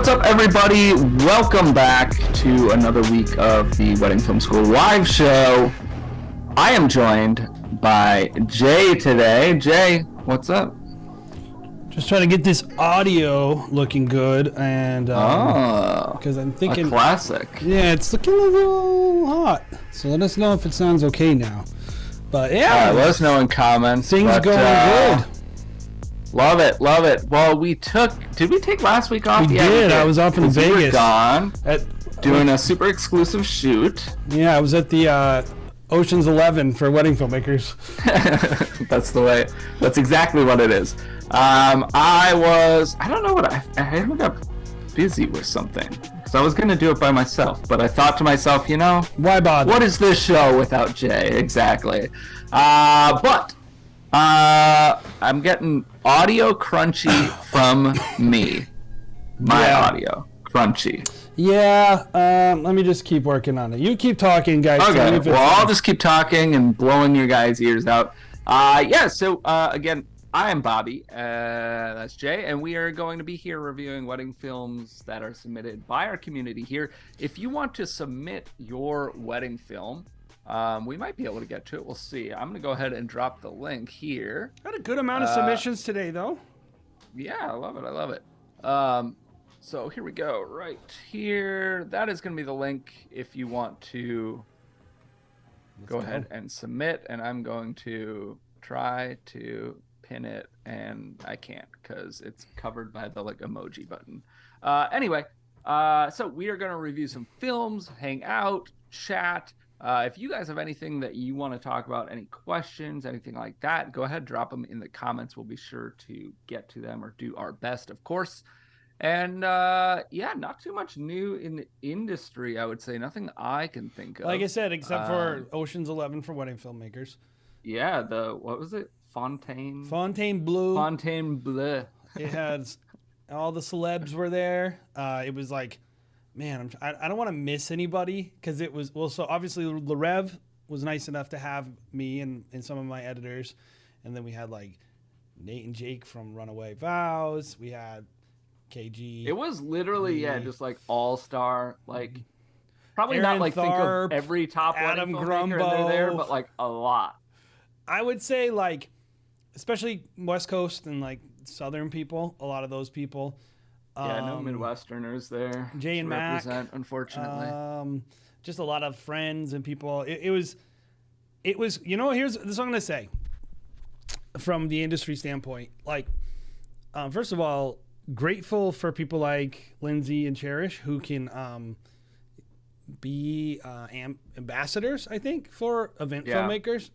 What's up, everybody? Welcome back to another week of the Wedding Film School live show. I am joined by Jay today. Jay, what's up? Just trying to get this audio looking good, and because I'm thinking a classic. Yeah, it's looking a little hot. So let us know if it sounds okay now. But yeah, let us know in comments. Things going good. Love it, love it. Well, did we take last week off? We did. I was off in Vegas. We were gone doing a super exclusive shoot. Yeah, I was at the Ocean's 11 for Wedding Filmmakers. That's the way. That's exactly what it is. I don't know what I ended up busy with something. So I was going to do it by myself, but I thought to myself, why bother? What is this show without Jay? Exactly. But I'm getting audio crunchy from me. My audio crunchy. Yeah, let me just keep working on it. You keep talking, guys. Okay, well, I'll just keep talking and blowing your guys' ears out. So again, I am Bobby, that's Jay, and we are going to be here reviewing wedding films that are submitted by our community here. If you want to submit your wedding film, we might be able to get to it. We'll see. I'm going to go ahead and drop the link here. Got a good amount of submissions today, though. Yeah, I love it. So here we go, right here. That is going to be the link if you want to go ahead and submit, and I'm going to try to pin it, and I can't because it's covered by the emoji button. Anyway, so we are going to review some films, hang out, chat. If you guys have anything that you want to talk about, any questions, anything like that, go ahead, drop them in the comments. We'll be sure to get to them or do our best, of course. And not too much new in the industry, I would say. Nothing I can think of. Like I said, except for Ocean's 11 for Wedding Filmmakers. Yeah, what was it? Fontainebleau. Fontainebleau. It had all the celebs were there. It was like, man, I don't want to miss anybody because it was, well, so obviously Larev was nice enough to have me and some of my editors. And then we had like Nate and Jake from Runaway Vows. We had KG. It was literally, just like all-star, like probably Aaron not like Tharp, think of every top Adam wedding filmmaker Grumbo. in there, but like a lot. I would say like, especially West Coast and like Southern people, a lot of those people. Yeah, no Midwesterners there. Jay and Mac, unfortunately. Just a lot of friends and people. It was. Here's this is what I'm gonna say. From the industry standpoint, like, first of all, grateful for people like Lindsay and Cherish who can be ambassadors, I think, for event filmmakers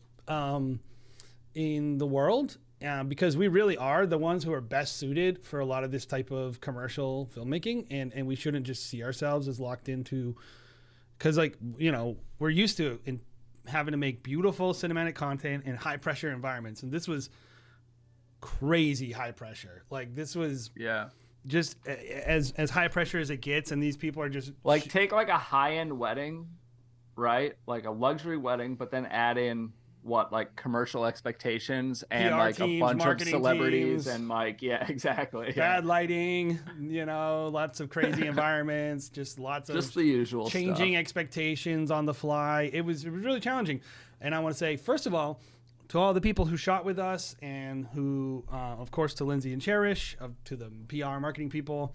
in the world. Because we really are the ones who are best suited for a lot of this type of commercial filmmaking, and we shouldn't just see ourselves as locked into, because we're used to having to make beautiful cinematic content in high pressure environments, and this was crazy high pressure. Like this was just as high pressure as it gets, and these people are just like take like a high end wedding, right? Like a luxury wedding, but then add in like commercial expectations and PR like teams, a bunch of celebrities teams, and like exactly bad lighting, lots of crazy environments, just the usual changing stuff. expectations on the fly. It was really challenging. And I want to say, first of all, to all the people who shot with us and who of course to Lindsay and Cherish, to the PR marketing people,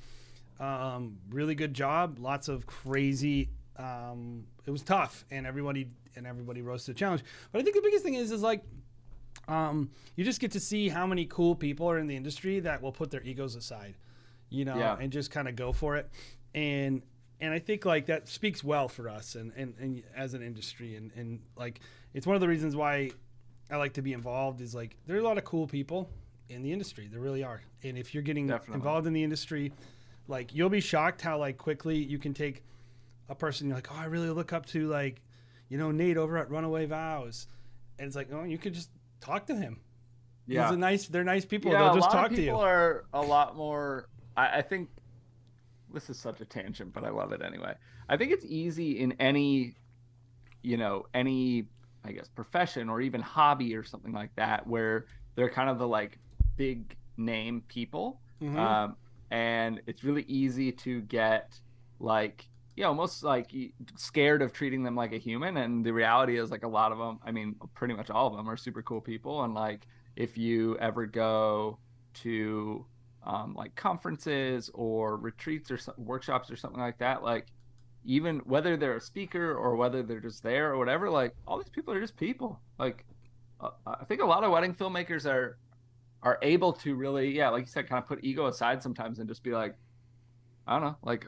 really good job. Lots of crazy it was tough, and everybody rose to the challenge. But I think the biggest thing is like you just get to see how many cool people are in the industry that will put their egos aside, and just kind of go for it. And I think like that speaks well for us and as an industry, and like it's one of the reasons why I like to be involved is like there are a lot of cool people in the industry. There really are. And if you're getting involved in the industry, like you'll be shocked how like quickly you can take a person you're like, oh, I really look up to, like, Nate over at Runaway Vows, and it's like, oh, you could just talk to him. Yeah, they're nice people. They'll just talk to you. People are a lot more. I think this is such a tangent, but I love it anyway. I think it's easy in any I guess profession or even hobby or something like that, where they're kind of the like big name people. and it's really easy to get like, almost like scared of treating them like a human. And the reality is, like, a lot of them, I mean, pretty much all of them are super cool people. And like, if you ever go to like conferences or retreats or workshops or something like that, like, even whether they're a speaker or whether they're just there or whatever, like, all these people are just people. Like, I think a lot of wedding filmmakers are able to really, yeah, like you said, kind of put ego aside sometimes and just be like, I don't know, like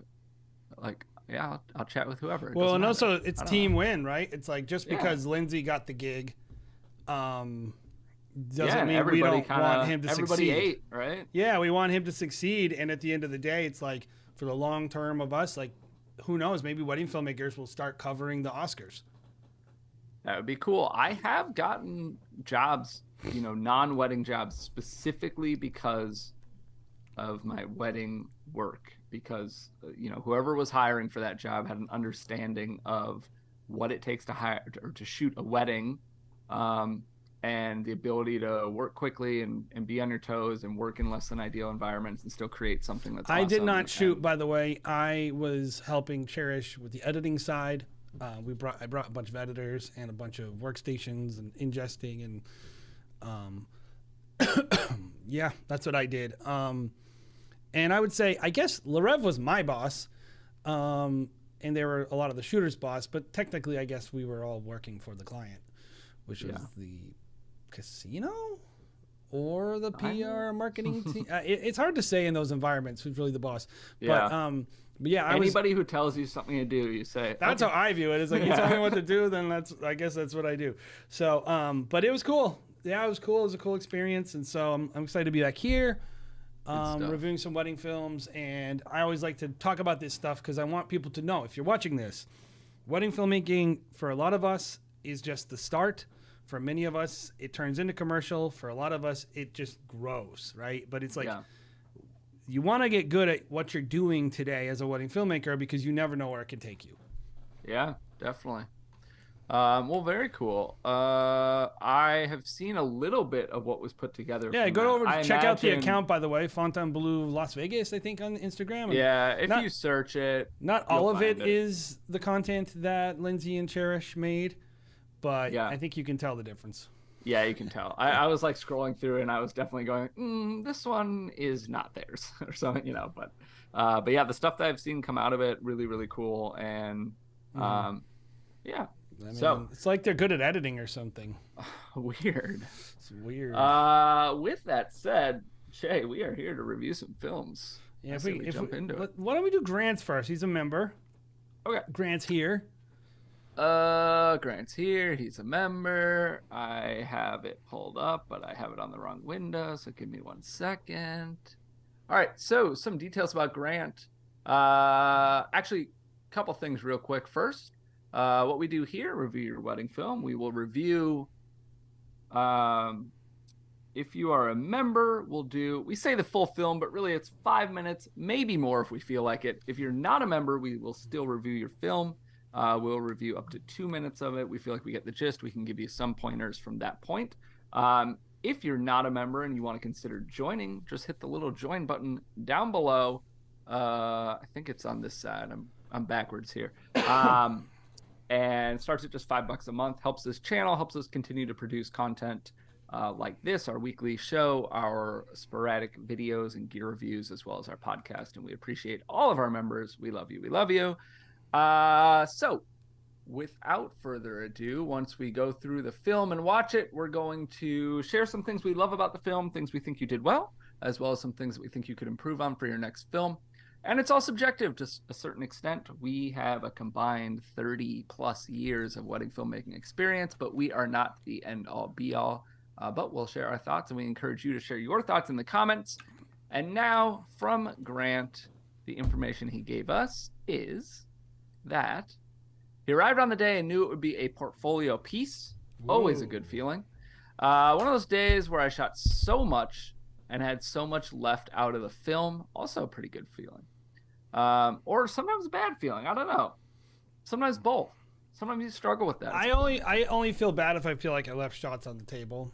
yeah, I'll chat with whoever. Well, and matter. also it's team win, right? It's like, just because Lindsay got the gig, doesn't mean we don't want him to succeed. Ate, right? Yeah, we want him to succeed, and at the end of the day, it's like, for the long term of us, like, who knows? Maybe wedding filmmakers will start covering the Oscars. That would be cool. I have gotten jobs, non-wedding jobs, specifically because of my wedding work, because whoever was hiring for that job had an understanding of what it takes to hire or to shoot a wedding, and the ability to work quickly and be on your toes and work in less than ideal environments and still create something that's awesome. I did not shoot, by the way. I was helping Cherish with the editing side. I brought a bunch of editors and a bunch of workstations and ingesting, and yeah, that's what I did. And I would say, I guess Larev was my boss, and they were a lot of the shooters' boss, but technically I guess we were all working for the client, which was the casino or the PR marketing team. It's hard to say in those environments who's really the boss. Yeah. But yeah, anybody who tells you something to do, you say. That's how I view it. It's like, you tell me what to do, then I guess that's what I do. So, but it was cool. Yeah, it was cool. It was a cool experience, and so I'm excited to be back here, reviewing some wedding films. And I always like to talk about this stuff because I want people to know, if you're watching this, wedding filmmaking for a lot of us is just the start. For many of us, it turns into commercial. For a lot of us, it just grows, right? But it's like, you want to get good at what you're doing today as a wedding filmmaker, because you never know where it can take you. Yeah, definitely. Well, very cool. I have seen a little bit of what was put together. Yeah, go over to check out the account, by the way, Fontainebleau Las Vegas, I think, on Instagram. Yeah, if you search it. Not all of it is the content that Lindsay and Cherish made, but I think you can tell the difference. Yeah, you can tell. I was like scrolling through, and I was definitely going, this one is not theirs or something, But yeah, the stuff that I've seen come out of it, really, really cool. And yeah. I mean, it's like they're good at editing or something. Weird. It's weird. With that said, Shay, we are here to review some films. Yeah, if we jump into it. Why don't we do Grant's first? He's a member. Okay. Grant's here. Grant's here. He's a member. I have it pulled up, but I have it on the wrong window, so give me 1 second. All right, so some details about Grant. Actually, a couple things real quick. First, what we do here, review your wedding film. We will review, if you are a member, we say the full film, but really it's 5 minutes, maybe more if we feel like it. If you're not a member, we will still review your film. We'll review up to 2 minutes of it. We feel like we get the gist. We can give you some pointers from that point. If you're not a member and you want to consider joining, just hit the little join button down below. I think it's on this side. I'm backwards here. And starts at just $5 a month. Helps this channel, helps us continue to produce content like this, our weekly show, our sporadic videos and gear reviews, as well as our podcast. And we appreciate all of our members. We love you. We love you. So without further ado, once we go through the film and watch it, we're going to share some things we love about the film, things we think you did well, as well as some things that we think you could improve on for your next film. And it's all subjective to a certain extent. We have a combined 30 plus years of wedding filmmaking experience, but we are not the end all be all. But we'll share our thoughts, and we encourage you to share your thoughts in the comments. And now from Grant, the information he gave us is that he arrived on the day and knew it would be a portfolio piece. Whoa. Always a good feeling. One of those days where I shot so much and had so much left out of the film. Also a pretty good feeling. Or sometimes a bad feeling. I don't know. Sometimes both. Sometimes you struggle with that. I only feel bad if I feel like I left shots on the table.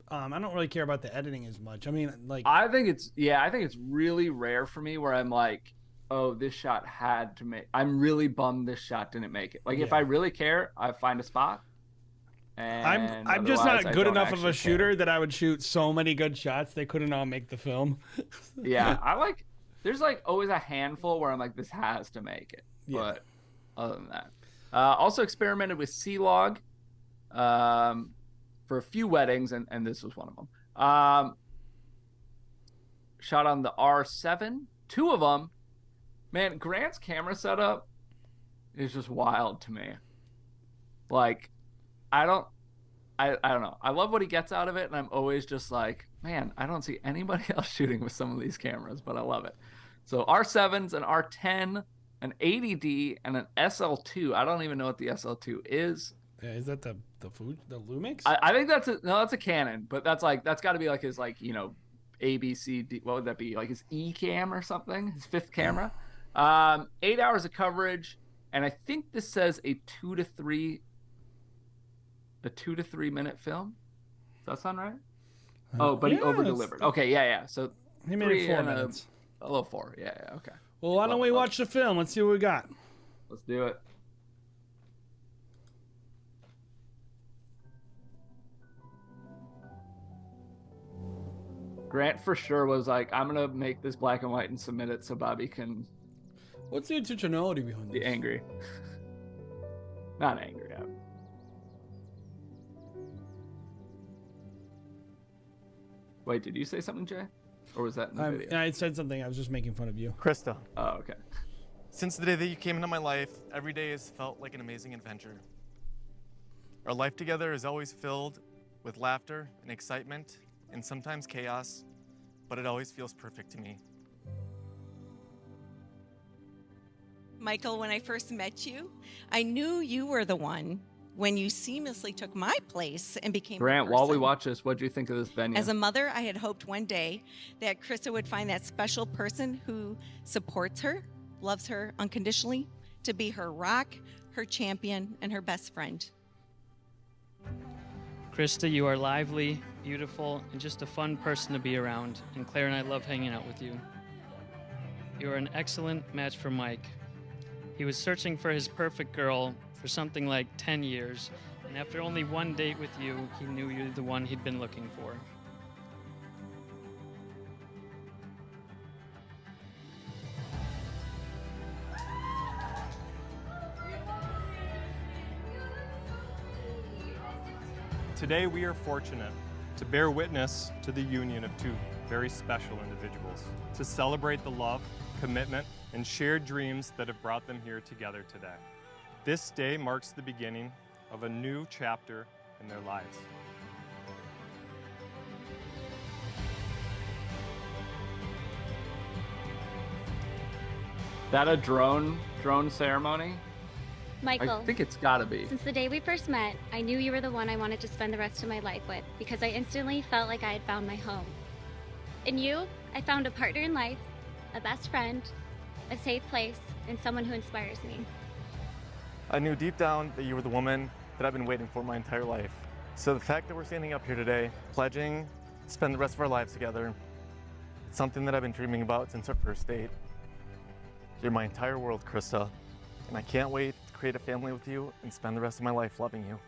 I don't really care about the editing as much. I mean, like, I think it's really rare for me where I'm like, oh, this shot had to make. I'm really bummed this shot didn't make it. Like if Yeah. I really care, I find a spot. And I'm just otherwise, not I good don't enough of a actually shooter care. that I would shoot so many good shots they couldn't all make the film. Yeah, there's like always a handful where I'm like, this has to make it. Yeah. But other than that, also experimented with C-Log for a few weddings, and this was one of them. Shot on the R7, two of them. Man, Grant's camera setup is just wild to me. Like, I don't know. I love what he gets out of it, and I'm always just like, man, I don't see anybody else shooting with some of these cameras, but I love it. So R7s, an R10, an 80D, and an SL2. I don't even know what the SL2 is. Yeah, is that the Lumix? I think that's a Canon, but that's got to be like his like, you know, A, B, C, D. What would that be? Like his E cam or something? His fifth camera. 8 hours of coverage, and I think this says a 2 to 3 minute film. Does that sound right? Oh, but he over delivered. Okay, yeah. So he made it 4 minutes. A little 4. Yeah, okay. Well, why don't we watch the film? Let's see what we got. Let's do it. Grant for sure was like, I'm gonna make this black and white and submit it so Bobby can. What's the intentionality behind this? Be angry. Not angry. Wait, did you say something, Jay? Or was that in the video? I said something. I was just making fun of you. Krista. Oh, okay. Since the day that you came into my life, every day has felt like an amazing adventure. Our life together is always filled with laughter and excitement and sometimes chaos, but it always feels perfect to me. Michael, when I first met you, I knew you were the one when you seamlessly took my place and became Grant, the while we person. watch this, what do you think of this venue? As a mother, I had hoped one day that Krista would find that special person who supports her, loves her unconditionally, to be her rock, her champion, and her best friend. Krista, you are lively, beautiful, and just a fun person to be around, and Claire and I love hanging out with you. You are an excellent match for Mike. He was searching for his perfect girl for something like 10 years, and after only one date with you, he knew you were the one he'd been looking for. Today we are fortunate to bear witness to the union of two very special individuals, to celebrate the love, commitment, and shared dreams that have brought them here together today. This day marks the beginning of a new chapter in their lives. That a drone ceremony? Michael, I think it's gotta be. since the day we first met, I knew you were the one I wanted to spend the rest of my life with because I instantly felt like I had found my home. In you, I found a partner in life, a best friend, a safe place, and someone who inspires me. I knew deep down that you were the woman that I've been waiting for my entire life. So the fact that we're standing up here today, pledging to spend the rest of our lives together, it's something that I've been dreaming about since our first date. You're my entire world, Krista, and I can't wait to create a family with you and spend the rest of my life loving you.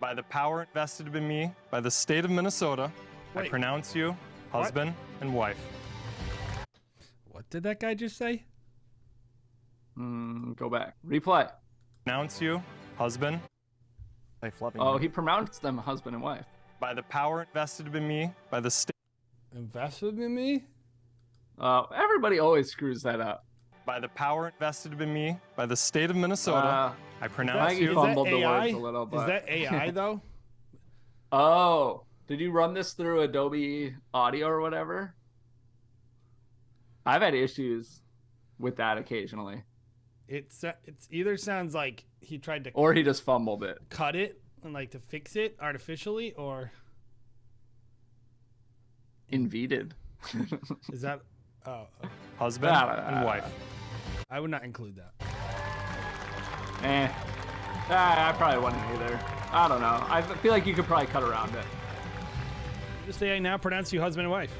By the power invested in me by the state of Minnesota, I Wait. pronounce you husband and wife. What did that guy just say? Go back. Replay. Pronounce you husband. Life loving Oh, you. he pronounced them husband and wife. By the power invested in me by the state. Invested in me? Everybody always screws that up. By the power invested in me by the state of Minnesota, I pronounce Maggie you. fumbled Is the that AI? words a little bit. Is that AI though? Oh, did you run this through Adobe Audio or whatever? I've had issues with that occasionally. It's either sounds like he tried to Or he just fumbled it. cut it and like to fix it artificially, or Inveted. is that? Oh, Husband and wife. I would not include that. Eh. I probably wouldn't either. I don't know. I feel like you could probably cut around it. Just say I now pronounce you husband and wife.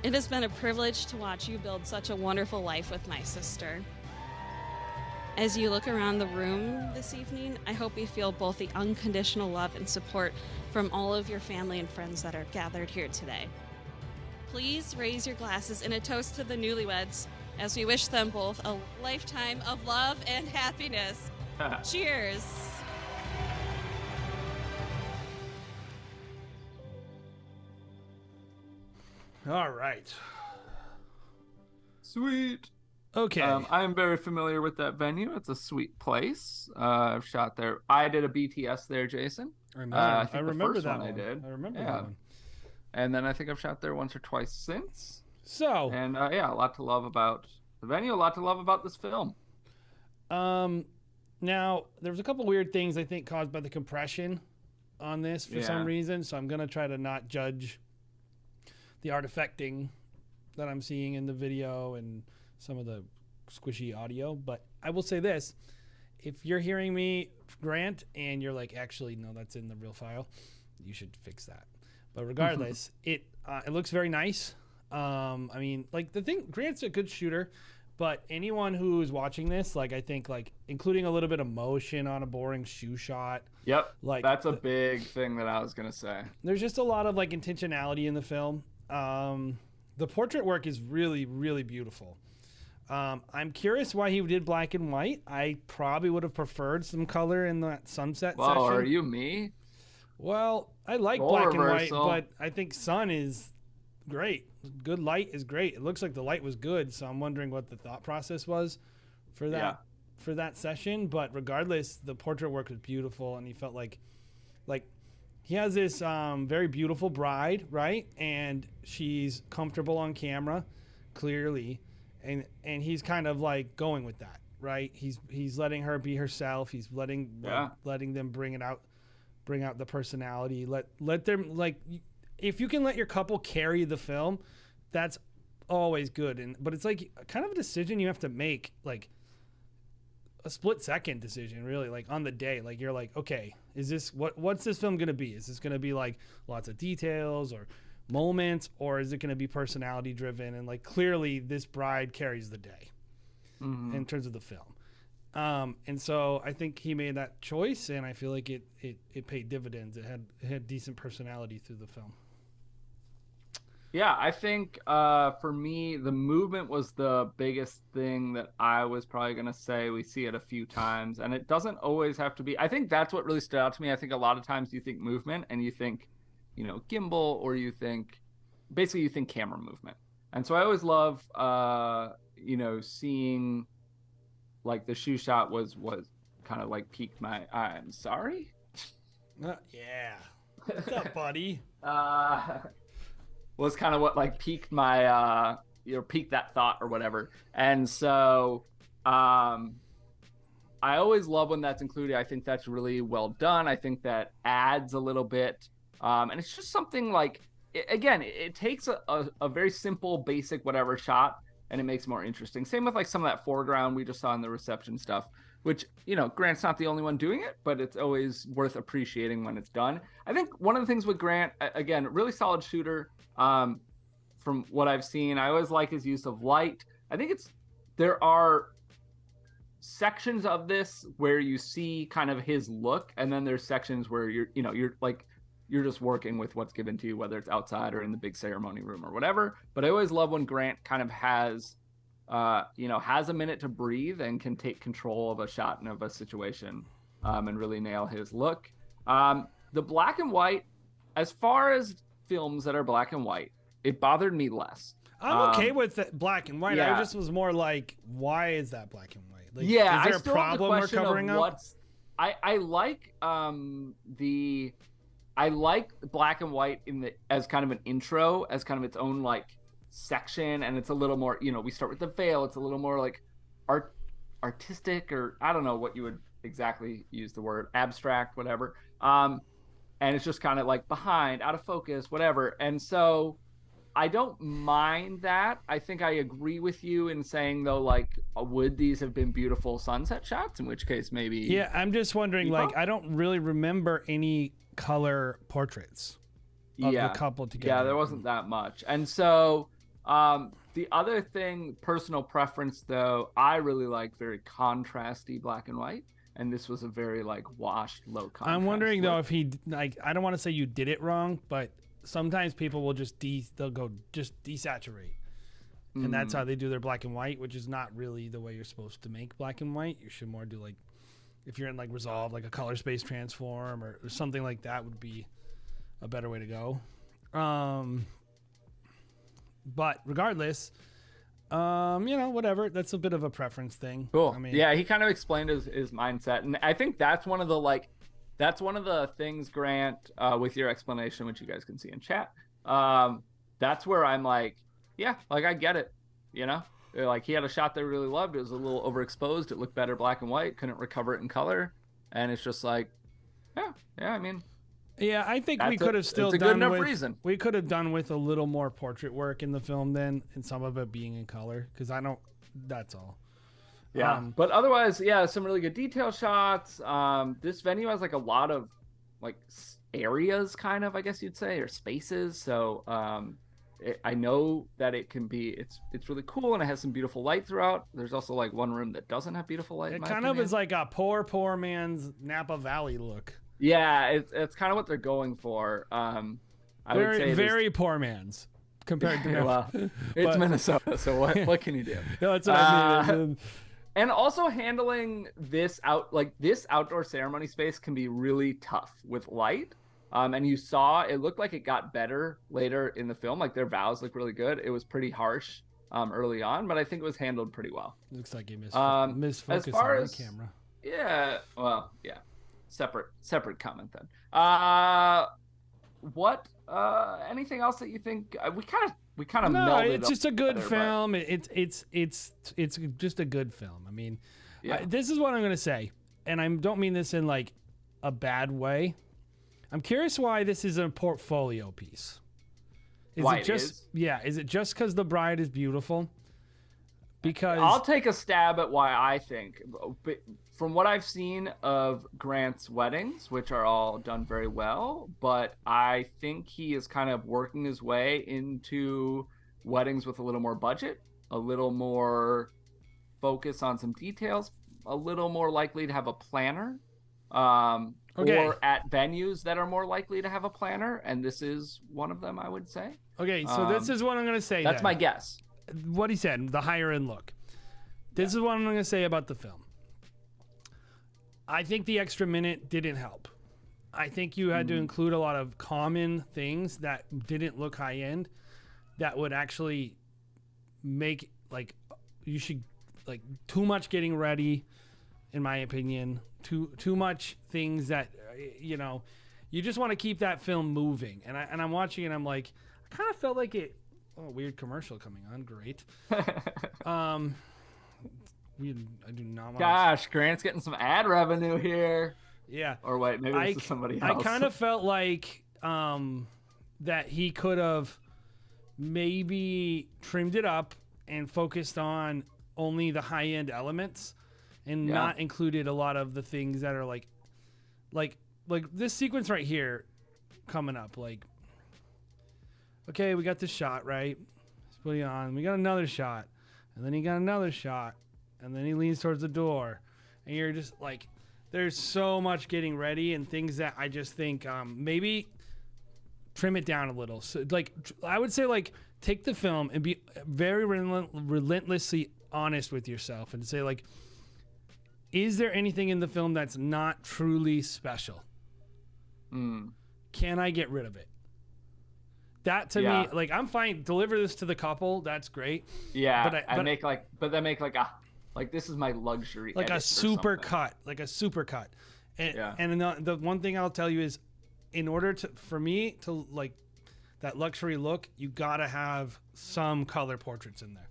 It has been a privilege to watch you build such a wonderful life with my sister. As you look around the room this evening, I hope you feel both the unconditional love and support from all of your family and friends that are gathered here today. Please raise your glasses in a toast to the newlyweds as we wish them both a lifetime of love and happiness. Cheers. All right. Sweet. Okay. I am very familiar with that venue. It's a sweet place. I've shot there. I did a BTS there, Jason. I remember that one. I did. I remember that one. And then I think I've shot there once or twice since. So. And yeah, a lot to love about the venue. A lot to love about this film. Now there was a couple weird things I think caused by the compression on this for some reason. So I'm gonna try to not judge the artifacting that I'm seeing in the video and some of the squishy audio, but I will say this: if you're hearing me, Grant, and you're like, actually, no, that's in the real file, you should fix that. But regardless, it looks very nice. I mean, like Grant's a good shooter, but anyone who's watching this, like, I think, like, including a little bit of motion on a boring shoe shot. Yep, like that's a big thing that I was gonna say. There's just a lot of like intentionality in the film. The portrait work is really, really beautiful. I'm curious why he did black and white. I probably would have preferred some color in that sunset session. Are you me? Well, I like black and white, but I think sun is great. Good light is great. It looks like the light was good, so I'm wondering what the thought process was for that session. But regardless, the portrait work was beautiful, and he felt like he has this very beautiful bride, right? And she's comfortable on camera, clearly. And he's kind of like going with that, right? He's letting her be herself. He's letting them bring out the personality. Let them, like, if you can let your couple carry the film, that's always good. But it's like kind of a decision you have to make, like a split-second decision, really, like on the day. Like you're like, okay, is this what's this film gonna be? Is this gonna be like lots of details or moments, or is it going to be personality driven? And like clearly this bride carries the day in terms of the film, and so I think he made that choice, and I feel like it paid dividends. It had decent personality through the film. Yeah, I think for me the movement was the biggest thing that I was probably going to say. We see it a few times, and it doesn't always have to be. I think that's what really stood out to me. I think a lot of times you think movement and you think, you know, gimbal, or you think camera movement. And so I always love, you know, seeing like the shoe shot was kind of like piqued my, I'm sorry. Yeah. What's up, buddy? Was kind of what like piqued my, piqued that thought or whatever. And so, I always love when that's included. I think that's really well done. I think that adds a little bit. And it's just something like, it takes a very simple, basic, whatever shot, and it makes it more interesting. Same with like some of that foreground we just saw in the reception stuff, which, you know, Grant's not the only one doing it, but it's always worth appreciating when it's done. I think one of the things with Grant, again, really solid shooter, from what I've seen, I always like his use of light. I think there are sections of this where you see kind of his look, and then there's sections where you're just working with what's given to you, whether it's outside or in the big ceremony room or whatever. But I always love when Grant kind of has a minute to breathe and can take control of a shot and of a situation, and really nail his look. The black and white, as far as films that are black and white, it bothered me less. I'm okay with the black and white. Yeah. I just was more like, why is that black and white? Like, yeah, is there a problem we're covering up? I like the I like black and white as kind of an intro, as kind of its own like section, and it's a little more, we start with the veil. It's a little more like artistic, or I don't know what you would exactly use the word, abstract, whatever. And it's just kind of like behind, out of focus, whatever. And so I don't mind that. I think I agree with you in saying, though, like, would these have been beautiful sunset shots? In which case, maybe. Yeah, I'm just wondering, like, I don't really remember any color portraits of the couple together. Yeah, there wasn't that much. And so the other thing, personal preference, though, I really like very contrasty black and white. And this was a very, like, washed, low contrast. I'm wondering, though, if he, like, I don't want to say you did it wrong, but sometimes people will just they'll go just desaturate, and that's how they do their black and white, which is not really the way you're supposed to make black and white. You should more do, like, if you're in like Resolve, like a color space transform or something like that would be a better way to go. But regardless, whatever. That's a bit of a preference thing. Cool. I mean, yeah, he kind of explained his mindset, and I think that's one of the things, Grant, with your explanation, which you guys can see in chat. That's where I'm like, yeah, like I get it. Like he had a shot that he really loved. It was a little overexposed. It looked better black and white. Couldn't recover it in color, and it's just like, yeah. I mean, yeah, I think we could have still done good enough reason. We could have done with a little more portrait work in the film then, and some of it being in color, because that's all. Yeah, but otherwise, yeah, some really good detail shots. This venue has like a lot of like areas, kind of, I guess you'd say, or spaces. So I know that it can be, it's really cool, and it has some beautiful light throughout. There's also like one room that doesn't have beautiful light. It kind of is like a poor man's Napa Valley look. Yeah, it's kind of what they're going for. I would say very poor man's compared to well, it's Minnesota, so what can you do? No, that's what I mean. And also handling this outdoor ceremony space can be really tough with light. And you saw it looked like it got better later in the film. Like their vows look really good. It was pretty harsh early on, but I think it was handled pretty well. Looks like you misfocused on the camera. Yeah, well, yeah. Separate comment then. What anything else that you think we kind of melded? It's just a good film. But... It's just a good film. I mean, this is what I'm gonna say, and I don't mean this in like a bad way. I'm curious why this is a portfolio piece. Is it just because the bride is beautiful? Because I'll take a stab at why I think. From what I've seen of Grant's weddings, which are all done very well, but I think he is kind of working his way into weddings with a little more budget, a little more focus on some details, a little more likely to have a planner, or at venues that are more likely to have a planner, and this is one of them, I would say. Okay, so this is what I'm going to say. That's my guess. What he said, the higher end look. This is what I'm going to say about the film. I think the extra minute didn't help. I think you had to include a lot of common things that didn't look high end that would actually make, like, you should, like, too much getting ready, in my opinion. Too much things that, you just want to keep that film moving. And I'm watching it, and I'm like, I kind of felt like it. Oh, weird commercial coming on. Great. I do not want. Gosh, Grant's getting some ad revenue here. Yeah. Or wait, maybe this is somebody else. I kind of felt like that he could have maybe trimmed it up and focused on only the high end elements, and not included a lot of the things that are like this sequence right here coming up. Like, okay, we got this shot, right? Let's put it on. We got another shot, and then he got another shot, and then he leans towards the door, and you're just like, there's so much getting ready and things that I just think maybe trim it down a little. So, like, I would say, like, take the film and be very relentlessly honest with yourself and say, like, is there anything in the film that's not truly special? Can I get rid of it? That to me, like, I'm fine. Deliver this to the couple. That's great. Yeah, but make this is my luxury. Like a super cut, And the one thing I'll tell you is, in order for me to like that luxury look, you gotta have some color portraits in there.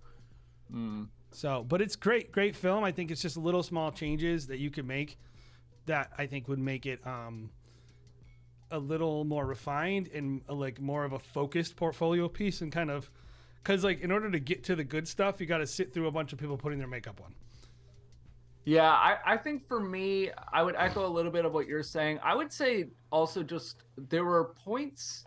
So, but it's great film. I think it's just little small changes that you could make that I think would make it a little more refined and like more of a focused portfolio piece, and kind of because like in order to get to the good stuff, you got to sit through a bunch of people putting their makeup on. Yeah, I think for me, I would echo a little bit of what you're saying. I would say also just there were points,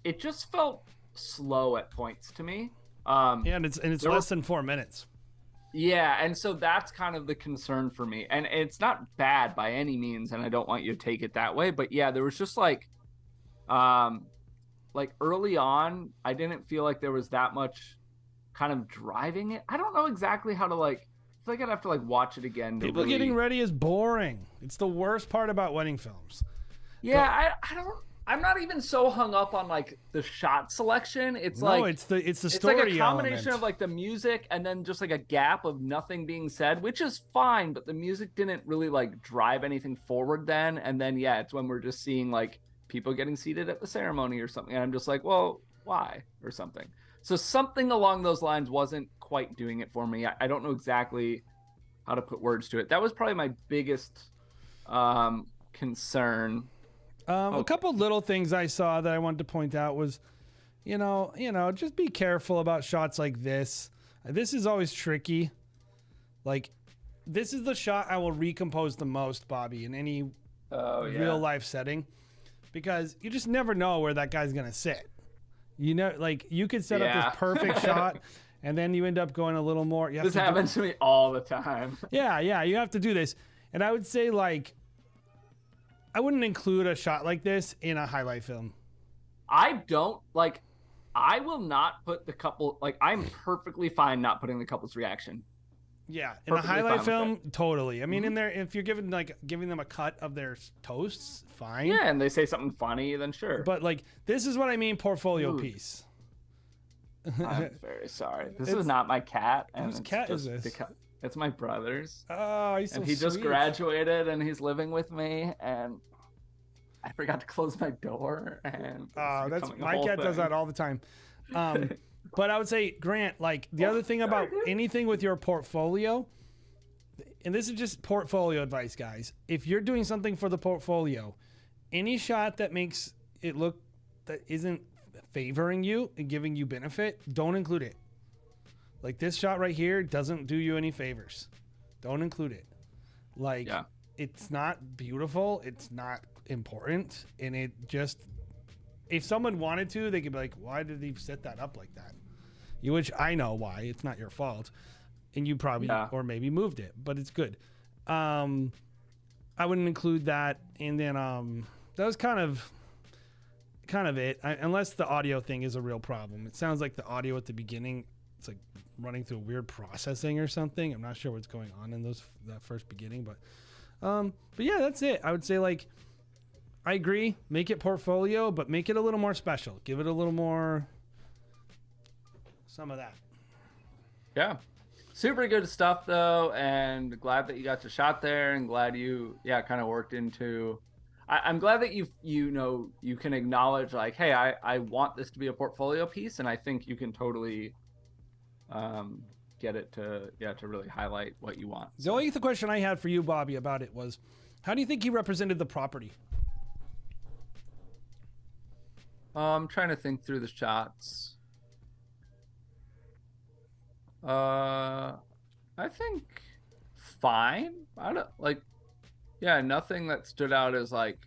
it just felt slow at points to me. Yeah, and it's less than 4 minutes. Yeah, and so that's kind of the concern for me. And it's not bad by any means, and I don't want you to take it that way. But yeah, there was just like early on, I didn't feel like there was that much kind of driving it. I don't know exactly how to like. I feel like I'd have to like watch it again. People getting ready is boring. It's the worst part about wedding films. Yeah, I don't. I'm not even so hung up on like the shot selection. It's the story like a combination element of like the music and then just like a gap of nothing being said, which is fine, but the music didn't really like drive anything forward then. And then yeah, it's when we're just seeing like people getting seated at the ceremony or something, and I'm just like, well, why or something. So something along those lines wasn't quite doing it for me. I don't know exactly how to put words to it. That was probably my biggest concern. A couple little things I saw that I wanted to point out was, you know, just be careful about shots like this. This is always tricky. Like, this is the shot I will recompose the most, Bobby, in any real life setting, because you just never know where that guy's gonna sit. You know, like you could set up this perfect shot, and then you end up going a little more. This happens to me all the time. Yeah, you have to do this, and I would say like, I wouldn't include a shot like this in a highlight film. I will not put the couple, like I'm perfectly fine not putting the couple's reaction. Yeah, in a highlight film, totally. I mean, in there, if you're giving them a cut of their toasts, fine. Yeah, and they say something funny, then sure. But like, this is what I mean, portfolio piece. I'm very sorry. This is not my cat. And whose cat is this? It's my brother's. Oh, he's so and he sweet. Just graduated, and he's living with me, and I forgot to close my door. And my cat does that all the time. But I would say, Grant, like the other thing about anything with your portfolio, and this is just portfolio advice, guys. If you're doing something for the portfolio, any shot that makes it look that isn't favoring you and giving you benefit, don't include it. Like this shot right here doesn't do you any favors. Don't include it. Like, it's not beautiful. It's not important. And it just, if someone wanted to, they could be like, why did he set that up like that? Which I know why. It's not your fault. And you probably, or maybe moved it, but it's good. I wouldn't include that. And then that was kind of it. Unless the audio thing is a real problem. It sounds like the audio at the beginning, it's like running through weird processing or something. I'm not sure what's going on in that first beginning, but yeah, that's it. I would say, like, I agree. Make it portfolio, but make it a little more special. Give it a little more, some of that. Yeah. Super good stuff, though, and glad that you got your shot there, and glad you, kind of worked into. I'm glad that you can acknowledge, like, hey, I want this to be a portfolio piece, and I think you can totally get it to really highlight what you want. The only question I had for you, Bobby, about it was, how do you think he represented the property? I'm trying to think through the shots. I think fine. I don't nothing that stood out as like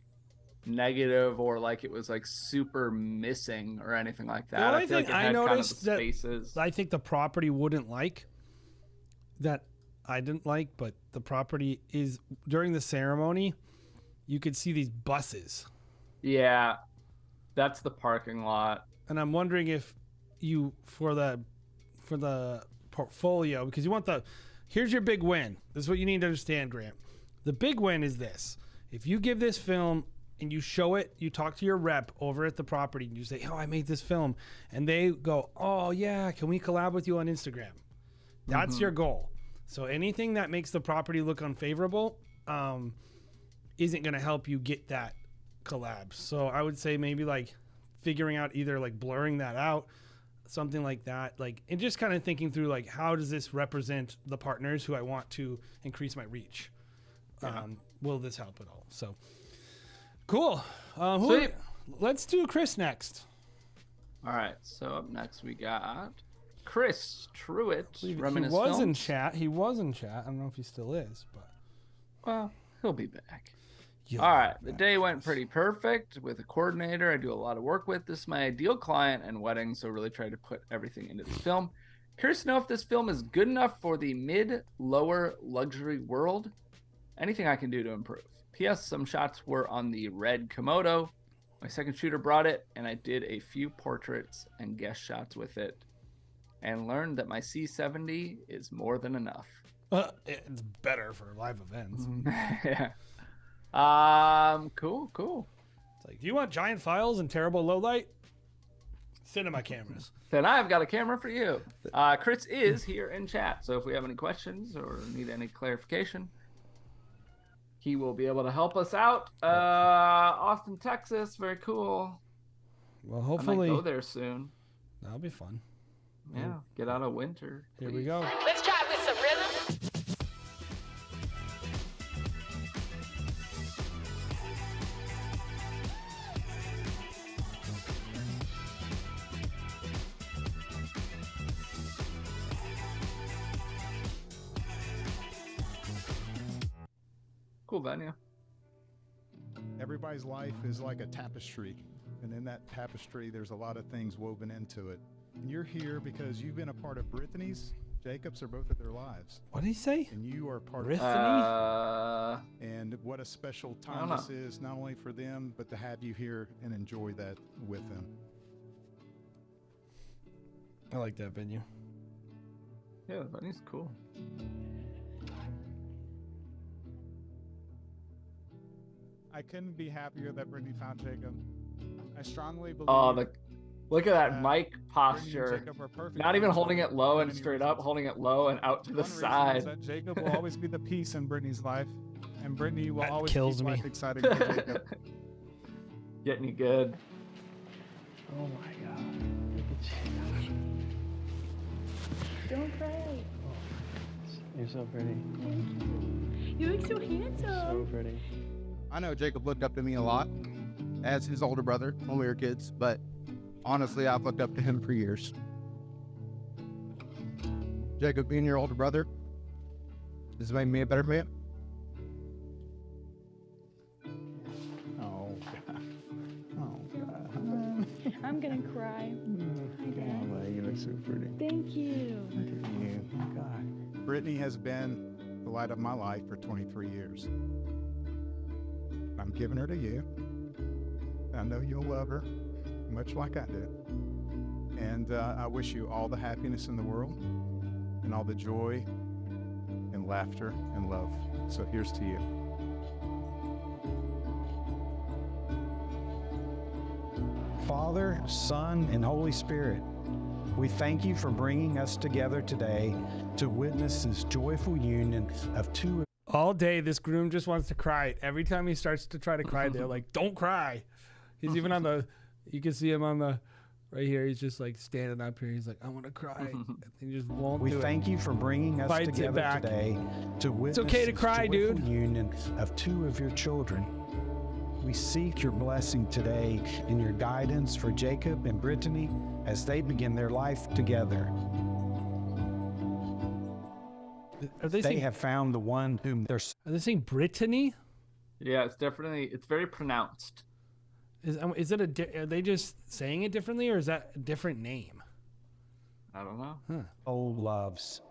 negative or like it was like super missing or anything like that. I feel like it had noticed kind of the spaces. That I think the property wouldn't like that I didn't like, but the property is during the ceremony, you could see these buses. Yeah. That's the parking lot. And I'm wondering if you, for the portfolio, because you want here's your big win. This is what you need to understand, Grant. The big win is this. If you give this film and you show it, you talk to your rep over at the property and you say, oh, I made this film. And they go, oh yeah, can we collab with you on Instagram? That's your goal. So anything that makes the property look unfavorable, isn't going to help you get that collab. So I would say maybe like figuring out either like blurring that out, something like that, like, and just kind of thinking through like, how does this represent the partners who I want to increase my reach? Will this help at all? So cool. Let's do Chris next. All right. So up next we got Chris Truitt. He Reminisce was in Films. chat. He was in chat. I don't know if he still is, but Well, he'll be back. yeah. All right. The day went pretty perfect with a coordinator I do a lot of work with. This is my ideal client and wedding, so really tried to put everything into this film. Curious to know if this film is good enough for the mid-lower luxury world. Anything I can do to improve. P.S. Some shots were on the red Komodo. My second shooter brought it, and I did a few portraits and guest shots with it, and learned that my C70 is more than enough. It's better for live events. Yeah. Cool. It's like, do you want giant files and terrible low light? Cinema cameras. Then I've got a camera for you. Chris is here in chat, so if we have any questions or need any clarification, he will be able to help us out. Austin, Texas, very cool. Well, I might hopefully go there soon. that'll be fun. Yeah, get out of winter. Here we please. go. Let's try with some rhythm. Cool venue. Everybody's life is like a tapestry, and in that tapestry there's a lot of things woven into it. And you're here because you've been a part of Brittany's, Jacob's, or both of their lives. What did he say? And you are part Brittany? of and what a special time this is, not only for them, but to have you here and enjoy that with them. I like that venue. Yeah, the venue's cool. I couldn't be happier that Brittany found Jacob. I strongly believe. Oh, look at that mic Brittany and posture. Jacob are perfect Not even for holding each it other low for and many straight up, reasons. holding it low and out to the One reason side. is that Jacob will always be the peace in Brittany's life, and Brittany will That always kills keep me. life exciting for Jacob. Getting you good. Oh my God. Look at you. Don't cry. You're so pretty. You look so handsome. So pretty. I know Jacob looked up to me a lot as his older brother when we were kids, but honestly, I've looked up to him for years. Jacob, being your older brother, has made me a better man. Oh, God. Oh, God. I'm gonna cry. Hi, Dad. Oh, you look so pretty. Thank you. Look at you. God. Brittany has been the light of my life for 23 years. I'm giving her to you. I know you'll love her, much like I do. And I wish you all the happiness in the world and all the joy and laughter and love. So here's to you. Father, Son, and Holy Spirit, we thank you for bringing us together today to witness this joyful union of two. All day, this groom just wants to cry. Every time he starts to try to cry, they're like, don't cry. He's even on the, you can see him on the, right here. He's just like standing up here. He's like, I want to cry. And he just won't We do thank it. you for bringing us Fights it together back. today to witness okay to this cry, joyful dude. union of two of your children. We seek your blessing today and your guidance for Jacob and Brittany as they begin their life together. Are they They saying, have found the one whom they're are they saying Brittany? Yeah, it's very pronounced. Is it are they just saying it differently, or is that a different name? I don't know. Huh. soul loves.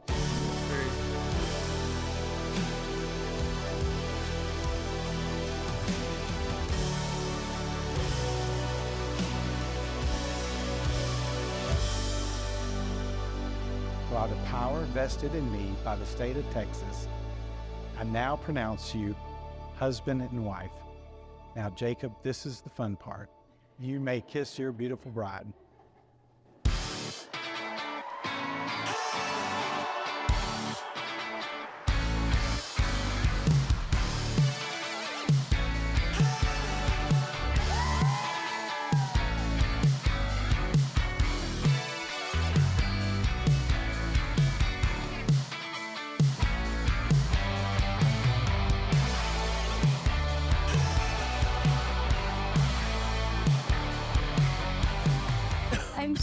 By the power vested in me by the state of Texas, I now pronounce you husband and wife. Now, Jacob, this is the fun part. You may kiss your beautiful bride.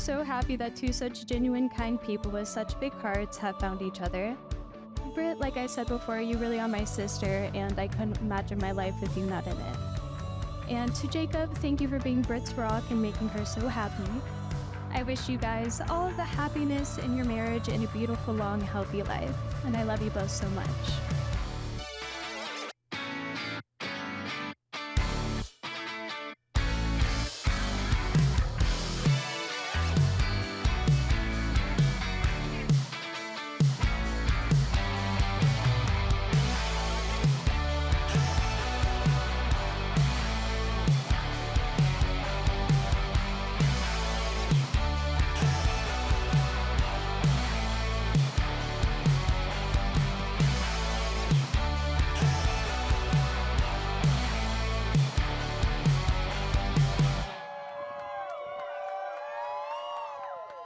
so happy that two such genuine, kind people with such big hearts have found each other. Britt, like I said before, you really are my sister, and I couldn't imagine my life with you not in it. And to Jacob, thank you for being Britt's rock and making her so happy. I wish you guys all of the happiness in your marriage and a beautiful, long, healthy life. And I love you both so much.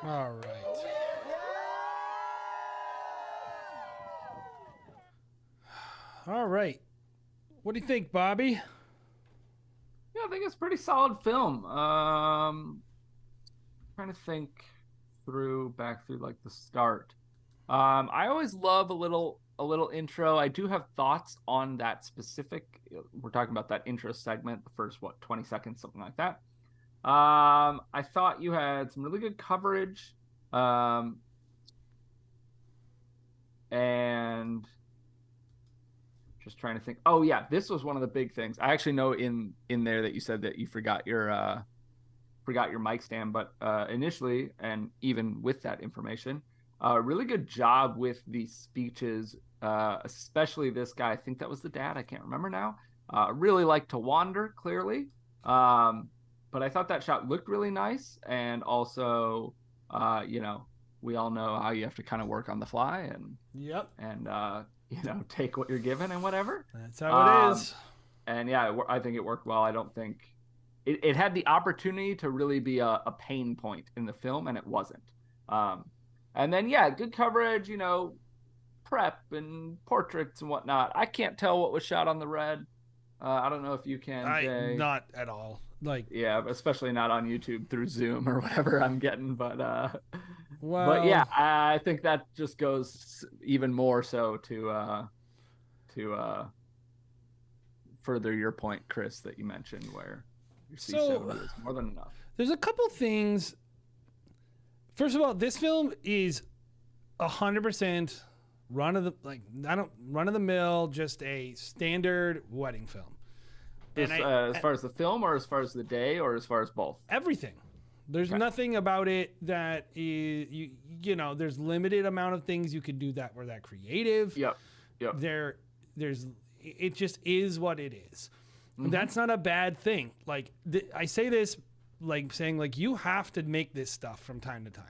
All right. All right. What do you think, Bobby? Yeah, I think it's a pretty solid film. Trying to think back through like the start. I always love a little intro. I do have thoughts on that specific. We're talking about that intro segment, the first 20 seconds, something like that. I thought you had some really good coverage. And just trying to think. Oh yeah, this was one of the big things. I actually know in there that you said that you forgot your mic stand, but initially, and even with that information, really good job with the speeches, especially this guy. I think that was the dad. I can't remember now. Really liked to wander, clearly. But I thought that shot looked really nice, and also, we all know how you have to kind of work on the fly and take what you're given and whatever. That's how it is. And yeah, I think it worked well. I don't think it had the opportunity to really be a pain point in the film, and it wasn't. And then good coverage, prep and portraits and whatnot. I can't tell what was shot on the red. I don't know if you can, Jay. Not at all. Especially not on YouTube through Zoom or whatever I'm getting. But I think that just goes even more so to further your point, Chris, that you mentioned, where your C70 is more than enough. There's a couple things. First of all, this film is 100% run of the mill, just a standard wedding film. As far as the film, or as far as the day, or as far as both? Everything. There's nothing about it that is there's limited amount of things you could do that were that creative. Yep. It just is what it is. Mm-hmm. That's not a bad thing. Like I say this, like saying like you have to make this stuff from time to time.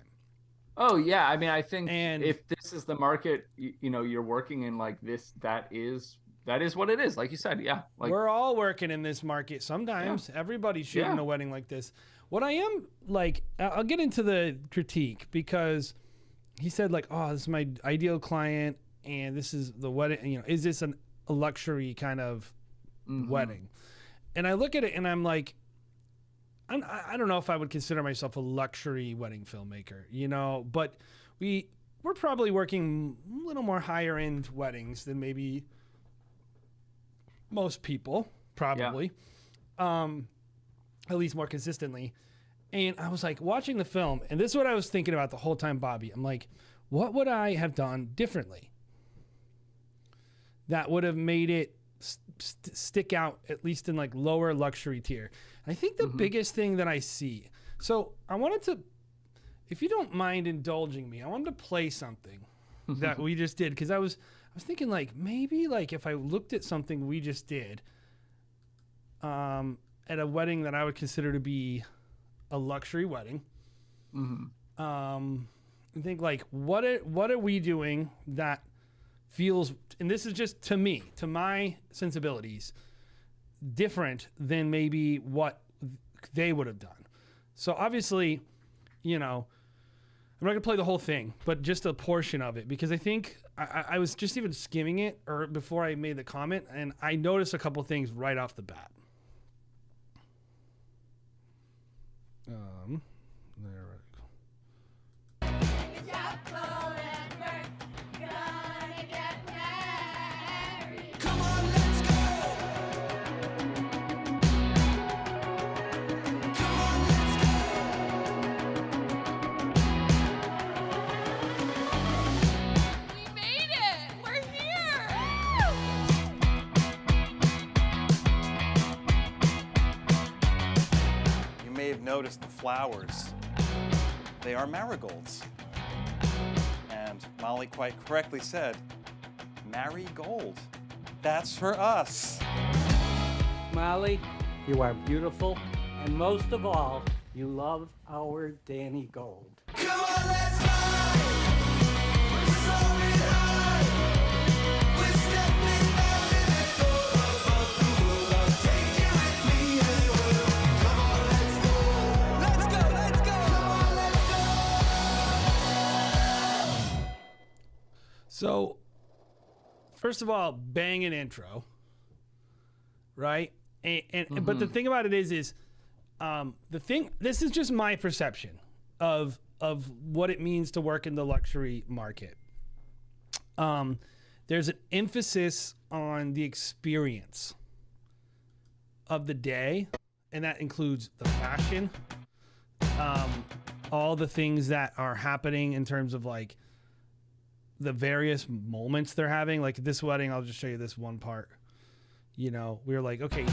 Oh yeah, I mean I think if this is the market, you're working in like this, that is what it is. Like you said, yeah. Like, we're all working in this market. Sometimes everybody's shooting a wedding like this. What I am like, I'll get into the critique because he said like, oh, this is my ideal client and this is the wedding. Is this a luxury kind of wedding? And I look at it and I'm like, I don't know if I would consider myself a luxury wedding filmmaker, but we're probably working a little more higher end weddings than maybe most people, probably, at least more consistently. And I was like watching the film, and this is what I was thinking about the whole time, Bobby. I'm like, what would I have done differently that would have made it stick out, at least in like lower luxury tier? And I think the biggest thing that I see, so I wanted to, if you don't mind indulging me, I wanted to play something that we just did, because I was thinking like maybe like if I looked at something we just did at a wedding that I would consider to be a luxury wedding, I think like what are we doing that feels, and this is just to me, to my sensibilities, different than maybe what they would have done. So obviously, I'm not gonna play the whole thing, but just a portion of it, because I think I was just even skimming it or before I made the comment, and I noticed a couple things right off the bat. There we go. You may have noticed the flowers. They are marigolds. And Molly quite correctly said, marigold. That's for us. Molly, you are beautiful, and most of all, you love our Danny Gold. Come on, let's ride. We're soaring high. We're stepping out in it. Go above the world. I'll take you with me anywhere. Come on, let's go. Let's go, let's go. Come on, let's go. So, first of all, banging intro, right? But the thing about it is this is just my perception of what it means to work in the luxury market. There's an emphasis on the experience of the day, and that includes the fashion, all the things that are happening in terms of like the various moments they're having. Like this wedding, I'll just show you this one part. You know, we were like, okay,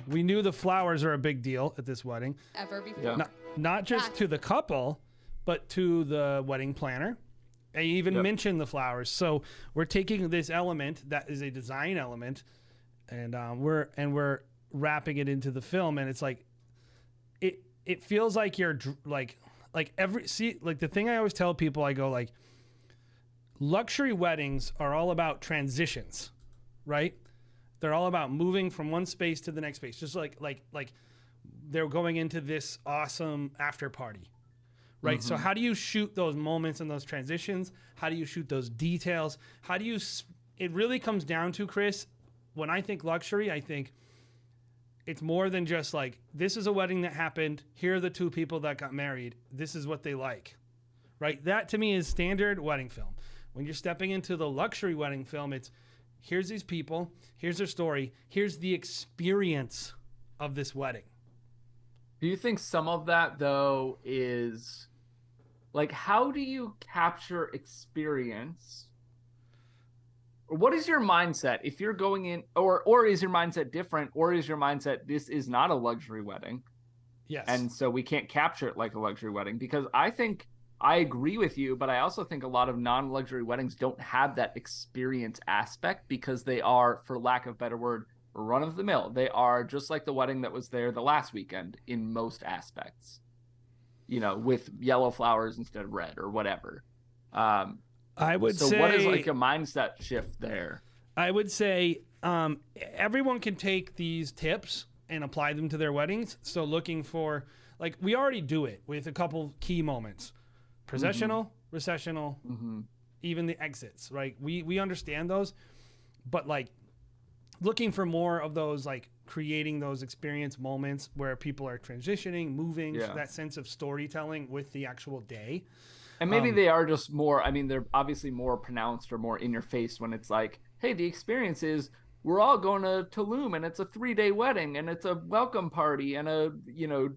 we knew the flowers are a big deal at this wedding. Ever before. Yeah. Not just to the couple, but to the wedding planner. I even mentioned the flowers. So we're taking this element that is a design element, and we're wrapping it into the film. And it's like, it feels like you're like the thing I always tell people, I go like, luxury weddings are all about transitions, right? They're all about moving from one space to the next space. Just like they're going into this awesome after party, right? So how do you shoot those moments and those transitions? How do you shoot those details? How do you, it really comes down to, Chris, when I think luxury, I think it's more than just like, this is a wedding that happened. Here are the two people that got married. This is what they like, right? That to me is standard wedding film. When you're stepping into the luxury wedding film, it's, here's these people, here's their story, here's the experience of this wedding. Do you think some of that, though, is like, how do you capture experience? Or what is your mindset if you're going in, or is your mindset different, or is your mindset, this is not a luxury wedding? Yes. And so we can't capture it like a luxury wedding? Because I think, I agree with you, but I also think a lot of non-luxury weddings don't have that experience aspect because they are, for lack of a better word, run-of-the-mill. They are just like the wedding that was there the last weekend in most aspects, you know, with yellow flowers instead of red or whatever. I would say, so what is like a mindset shift there? I would say everyone can take these tips and apply them to their weddings. So looking for, like, we already do it with a couple key moments. Processional, recessional, even the exits, right? We understand those, but like looking for more of those, like creating those experience moments where people are transitioning, moving, that sense of storytelling with the actual day. And maybe they are just more, I mean, they're obviously more pronounced or more in your face when it's like, hey, the experience is we're all going to Tulum and it's a 3-day wedding and it's a welcome party and a, you know,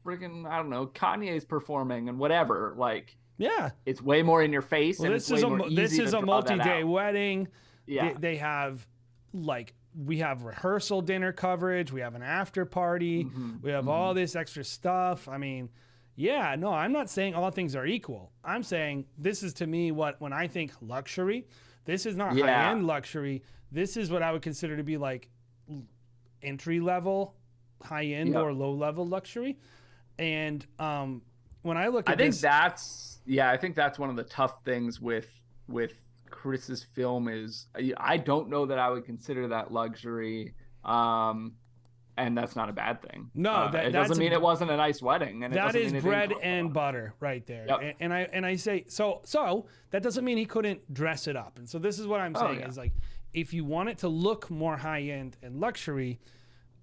freaking, I don't know, Kanye's performing and whatever. Like, yeah, it's way more in your face. Well, and this it's way more this easy is to a draw that multi-day out. wedding. Yeah. They have, like, we have rehearsal dinner coverage. We have an after party. We have all this extra stuff. I mean, yeah, no, I'm not saying all things are equal. I'm saying this is, to me, when I think luxury, this is not high-end luxury. This is what I would consider to be like entry-level, high-end or low-level luxury. And when I look at this, I think that's one of the tough things with Chris's film is I don't know that I would consider that luxury, and that's not a bad thing. No, it doesn't mean it wasn't a nice wedding, and that is bread and butter right there. Yep. And I say so that doesn't mean he couldn't dress it up. And so this is what I'm saying is, like, if you want it to look more high end and luxury,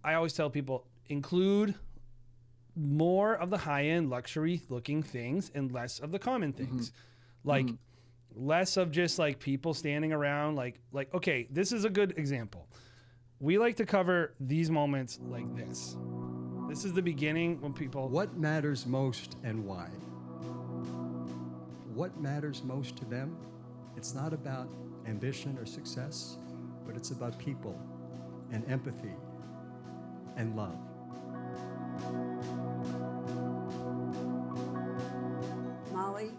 I always tell people include more of the high end luxury looking things and less of the common things. Like less of just like people standing around like okay, this is a good example. We like to cover these moments like this. This is the beginning when people... What matters most and why? What matters most to them? It's not about ambition or success, but it's about people and empathy and love. Molly,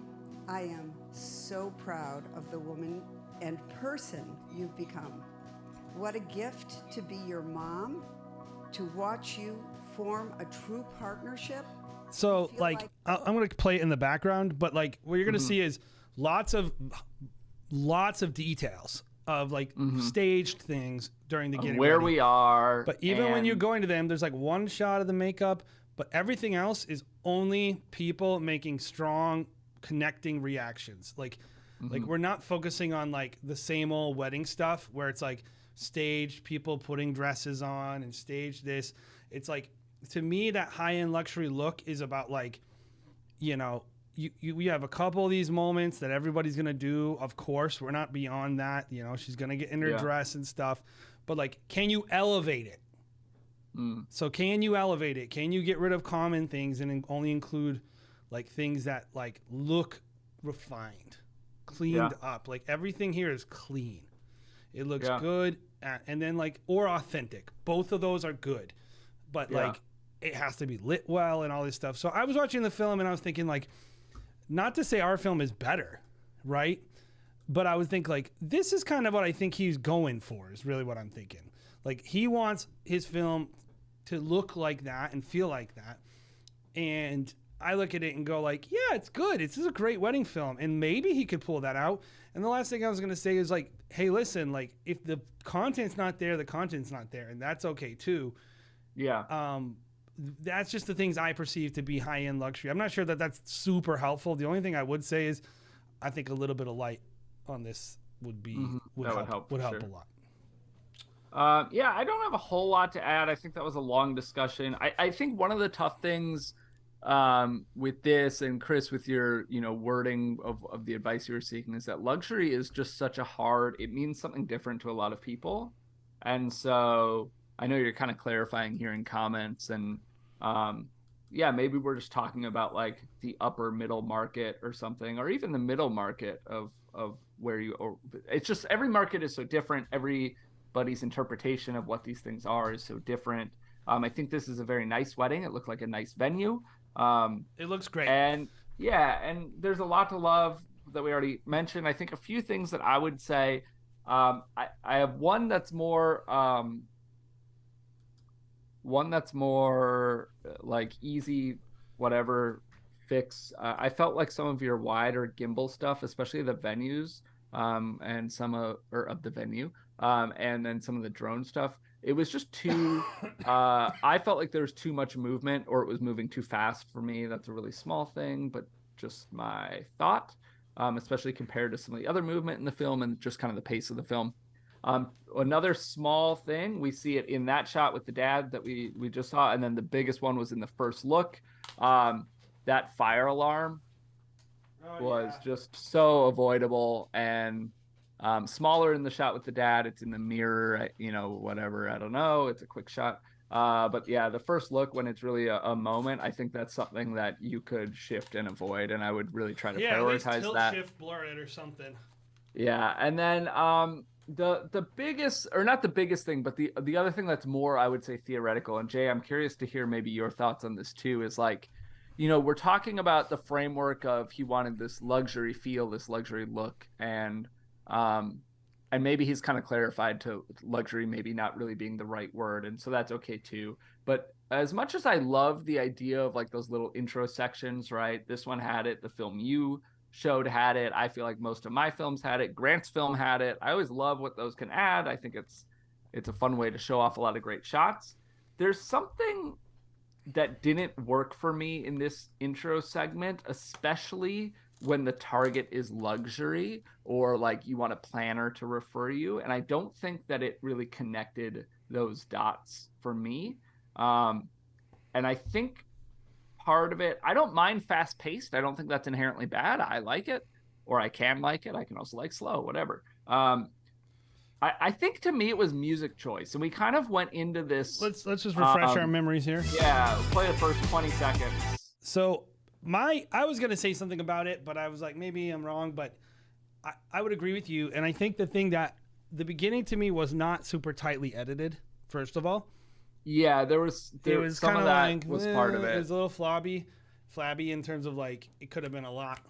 I am so proud of the woman and person you've become. What a gift to be your mom, to watch you form a true partnership. So like I'm going to play it in the background, but like what you're going to see is lots of details of like staged things during the getting where ready. we are. But even when you're going to them, there's like one shot of the makeup, but everything else is only people making strong connecting reactions. Like we're not focusing on like the same old wedding stuff where it's like staged people putting dresses on and staged this. It's like, to me, that high-end luxury look is about like, you know, we have a couple of these moments that everybody's gonna do. Of course, we're not beyond that. You know, she's gonna get in her dress and stuff, but like, can you elevate it? So can you elevate it? Can you get rid of common things and only include like things that like look refined, cleaned up? Like everything here is clean. It looks good, and then like, or authentic. Both of those are good, but like it has to be lit well and all this stuff. So I was watching the film and I was thinking like, not to say our film is better, right? But I would think like, this is kind of what I think he's going for, is really what I'm thinking. Like he wants his film to look like that and feel like that. And I look at it and go like, yeah, it's good. This is a great wedding film. And maybe he could pull that out. And the last thing I was going to say is like, hey, listen, like if the content's not there, the content's not there. And that's okay too. Yeah. That's just the things I perceive to be high-end luxury. I'm not sure that that's super helpful. The only thing I would say is I think a little bit of light on this would be would help a lot. Yeah, I don't have a whole lot to add. I think that was a long discussion. I think one of the tough things with this, and Chris, with your wording of the advice you were seeking, is that luxury is just such a hard, it means something different to a lot of people. And so I know you're kind of clarifying here in comments, and yeah, maybe we're just talking about like the upper middle market or something, or even the middle market of where it's just, every market is so different. Everybody's interpretation of what these things are is so different. I think this is a very nice wedding. It looked like a nice venue. It looks great. And yeah, and there's a lot to love that we already mentioned. I think a few things that I would say, I have one that's more like easy, whatever fix. I felt like some of your wider gimbal stuff, especially the venues, and some of the venue, and then some of the drone stuff, it was just too I felt like there was too much movement, or it was moving too fast for me. That's a really small thing, but just my thought, especially compared to some of the other movement in the film and just kind of the pace of the film. Another small thing, we see it in that shot with the dad that we just saw, and then the biggest one was in the first look. That fire alarm was just so avoidable, and smaller in the shot with the dad. It's in the mirror, whatever, I don't know. It's a quick shot. But yeah, the first look, when it's really a moment, I think that's something that you could shift and avoid, and I would really try to prioritize at least tilt, that. shift, blur it or something. Yeah, and then the biggest, or not the biggest thing, but the other thing that's more, I would say, theoretical, and Jay, I'm curious to hear maybe your thoughts on this too, is like, we're talking about the framework of he wanted this luxury feel, this luxury look, and maybe he's kind of clarified to luxury maybe not really being the right word, and so that's okay too. But as much as I love the idea of like those little intro sections, right? This one had it, the film you showed had it. I feel like most of my films had it. Grant's film had it. I always love what those can add. I think it's a fun way to show off a lot of great shots. There's something that didn't work for me in this intro segment, especially when the target is luxury, or like you want a planner to refer you. And I don't think that it really connected those dots for me. And I think part of it, I don't mind fast paced. I don't think that's inherently bad. I like it. or I can like it. I can also like slow, whatever. I think to me it was music choice, and we kind of went into this. Let's just refresh our memories here. Yeah, play the first 20 seconds. So I was gonna say something about it, but I was like, maybe I'm wrong, but I would agree with you. And I think the thing that the beginning to me was not super tightly edited. First of all, yeah, it was some kind of of that like was part of It it. was a little flabby in terms of like it could have been a lot.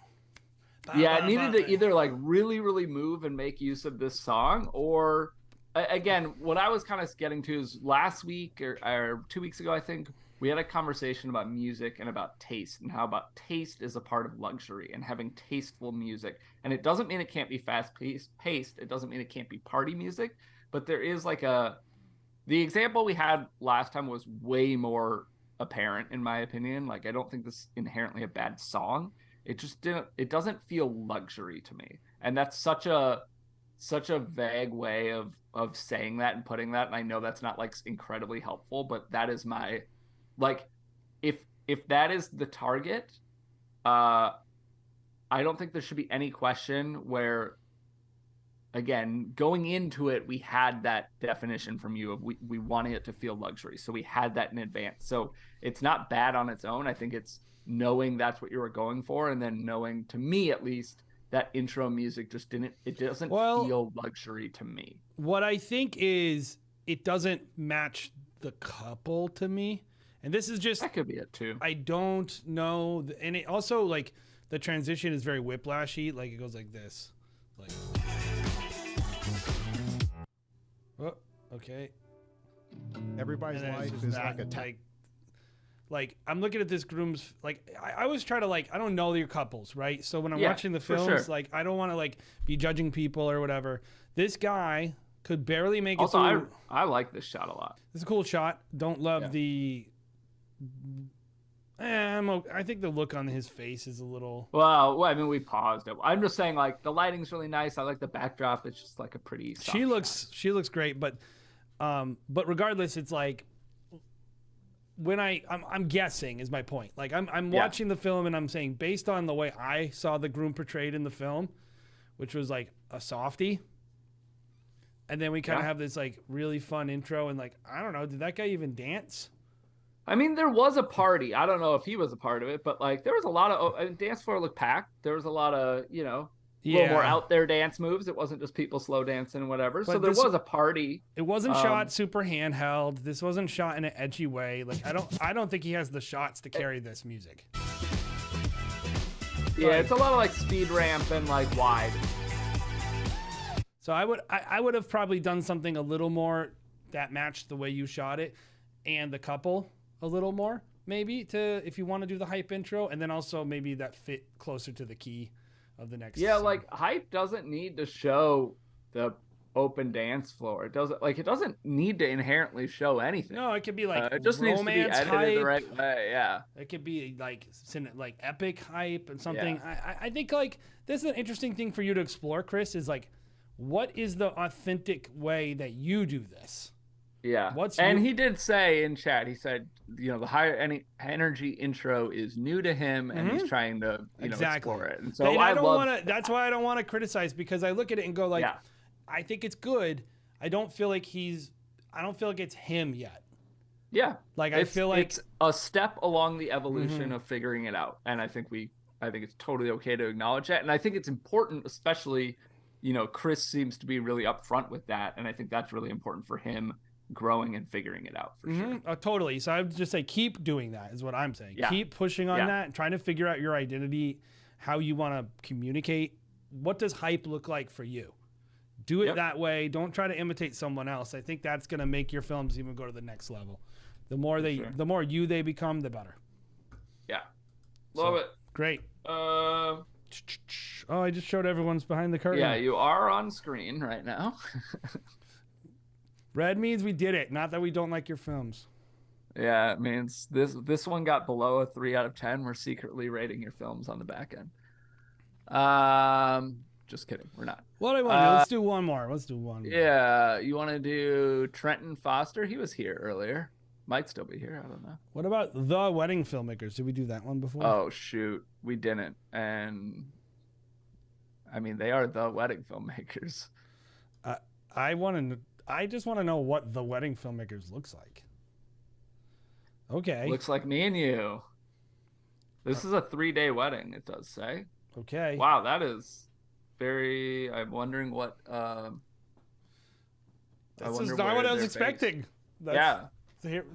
Yeah, it needed to either like really, really move and make use of this song, or again, what I was kind of getting to is last week or 2 weeks ago, I think we had a conversation about music and about taste, and how about taste is a part of luxury and having tasteful music. And it doesn't mean it can't be fast paced. It doesn't mean it can't be party music, but there is like the example we had last time was way more apparent in my opinion. Like, I don't think this is inherently a bad song. It doesn't feel luxury to me. And that's such a vague way of saying that and putting that. And I know that's not like incredibly helpful, but that is my, like, if that is the target, I don't think there should be any question where, again, going into it, we had that definition from you of we wanted it to feel luxury. So we had that in advance. So it's not bad on its own. I think it's knowing that's what you were going for, and then knowing, to me at least, that intro music just doesn't feel luxury to me. What I think is it doesn't match the couple to me. And this is just, that could be it too. I don't know. And it also, like, the transition is very whiplashy. Like, it goes like this. Like, oh, okay. Everybody's And then it's life just is that, like a like I'm looking at this groom's, like, I always try to, like, I don't know your couples, right? So when I'm Yeah, watching the for films, sure. like, I don't want to, like, be judging people or whatever. This guy could barely make it Also, through. I like this shot a lot. It's a cool shot. Don't love Yeah. the. I think the look on his face is a little. Well, I mean, we paused it. I'm just saying, like, the lighting's really nice. I like the backdrop. It's just like a pretty soft She looks great, but regardless, it's like when I'm guessing is my point. Like I'm Yeah. watching the film and I'm saying, based on the way I saw the groom portrayed in the film, which was like a softie, and then we kind of Yeah. have this like really fun intro, and like, I don't know, did that guy even dance? I mean, there was a party. I don't know if he was a part of it, but like there was a lot of dance floor looked packed. There was a lot of, a little more out there dance moves. It wasn't just people slow dancing and whatever. But so there this- was a party. It wasn't shot super handheld. This wasn't shot in an edgy way. Like I don't think he has the shots to carry this music. Yeah, it's a lot of like speed ramp and like wide. So I would have probably done something a little more that matched the way you shot it, and the couple a little more, maybe, to if you want to do the hype intro, and then also maybe that fit closer to the key of the next. Yeah, song. like hype doesn't need to show the open dance floor. It doesn't need to inherently show anything. No, it could be like it just needs to be romance edited hype. the right way. Yeah. It could be like like epic hype and something. I think like this is an interesting thing for you to explore, Chris. Is like, what is the authentic way that you do this? Yeah. He did say in chat, he said, the higher energy intro is new to him, and he's trying to explore it. And so And I don't love want to. That's why I don't want to criticize, because I look at it and go like, Yeah. I think it's good. I don't feel like it's him yet. Yeah. Like, I feel like- it's a step along the evolution Mhm. of figuring it out. And I think it's totally okay to acknowledge that. And I think it's important, especially, Chris seems to be really upfront with that. And I think that's really important for him growing and figuring it out for sure. Totally. So I would just say keep doing that is what I'm saying. Yeah. Keep pushing on Yeah. that and trying to figure out your identity, how you want to communicate. What does hype look like for you? Do it that way. Don't try to imitate someone else. I think that's going to make your films even go to the next level. The more the more you they become, the better. Yeah. Love it. Great. Uh, Oh, I just showed everyone's behind the curtain. yeah, you are on screen right now. Red means we did it, not that we don't like your films. Yeah, it means this one got below a 3 out of 10. We're secretly rating your films on the back end. Just kidding. We're not. What do I want to do? Let's do one more. Let's do one more. Yeah, you want to do Trenton Foster? He was here earlier. Might still be here. I don't know. What about The Wedding Filmmakers? Did we do that one before? Oh shoot, we didn't. And I mean, they are the wedding filmmakers. I just want to know what the wedding filmmakers looks like. Okay. Looks like me and you. This is a 3-day wedding, it does say. Okay. Wow, that is very. I'm wondering what. This is not what I was expecting. Yeah.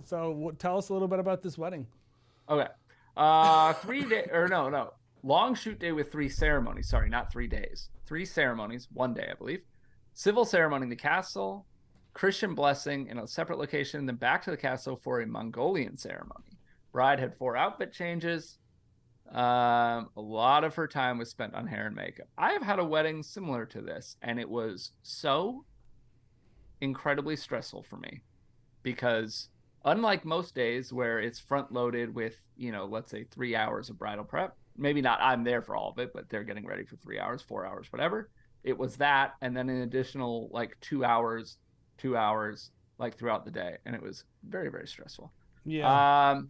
So tell us a little bit about this wedding. Okay. 3 day or no. Long shoot day with 3 ceremonies. Sorry, not 3 days. 3 ceremonies, 1 day, I believe. Civil ceremony in the castle, Christian blessing in a separate location, then back to the castle for a Mongolian ceremony. Bride had 4 outfit changes. A lot of her time was spent on hair and makeup. I have had a wedding similar to this, and it was so incredibly stressful for me because unlike most days where it's front loaded with, let's say 3 hours of bridal prep, maybe not I'm there for all of it, but they're getting ready for 3 hours, 4 hours, whatever. It was that, and then an additional like 2 hours like throughout the day, and it was very, very stressful. Yeah.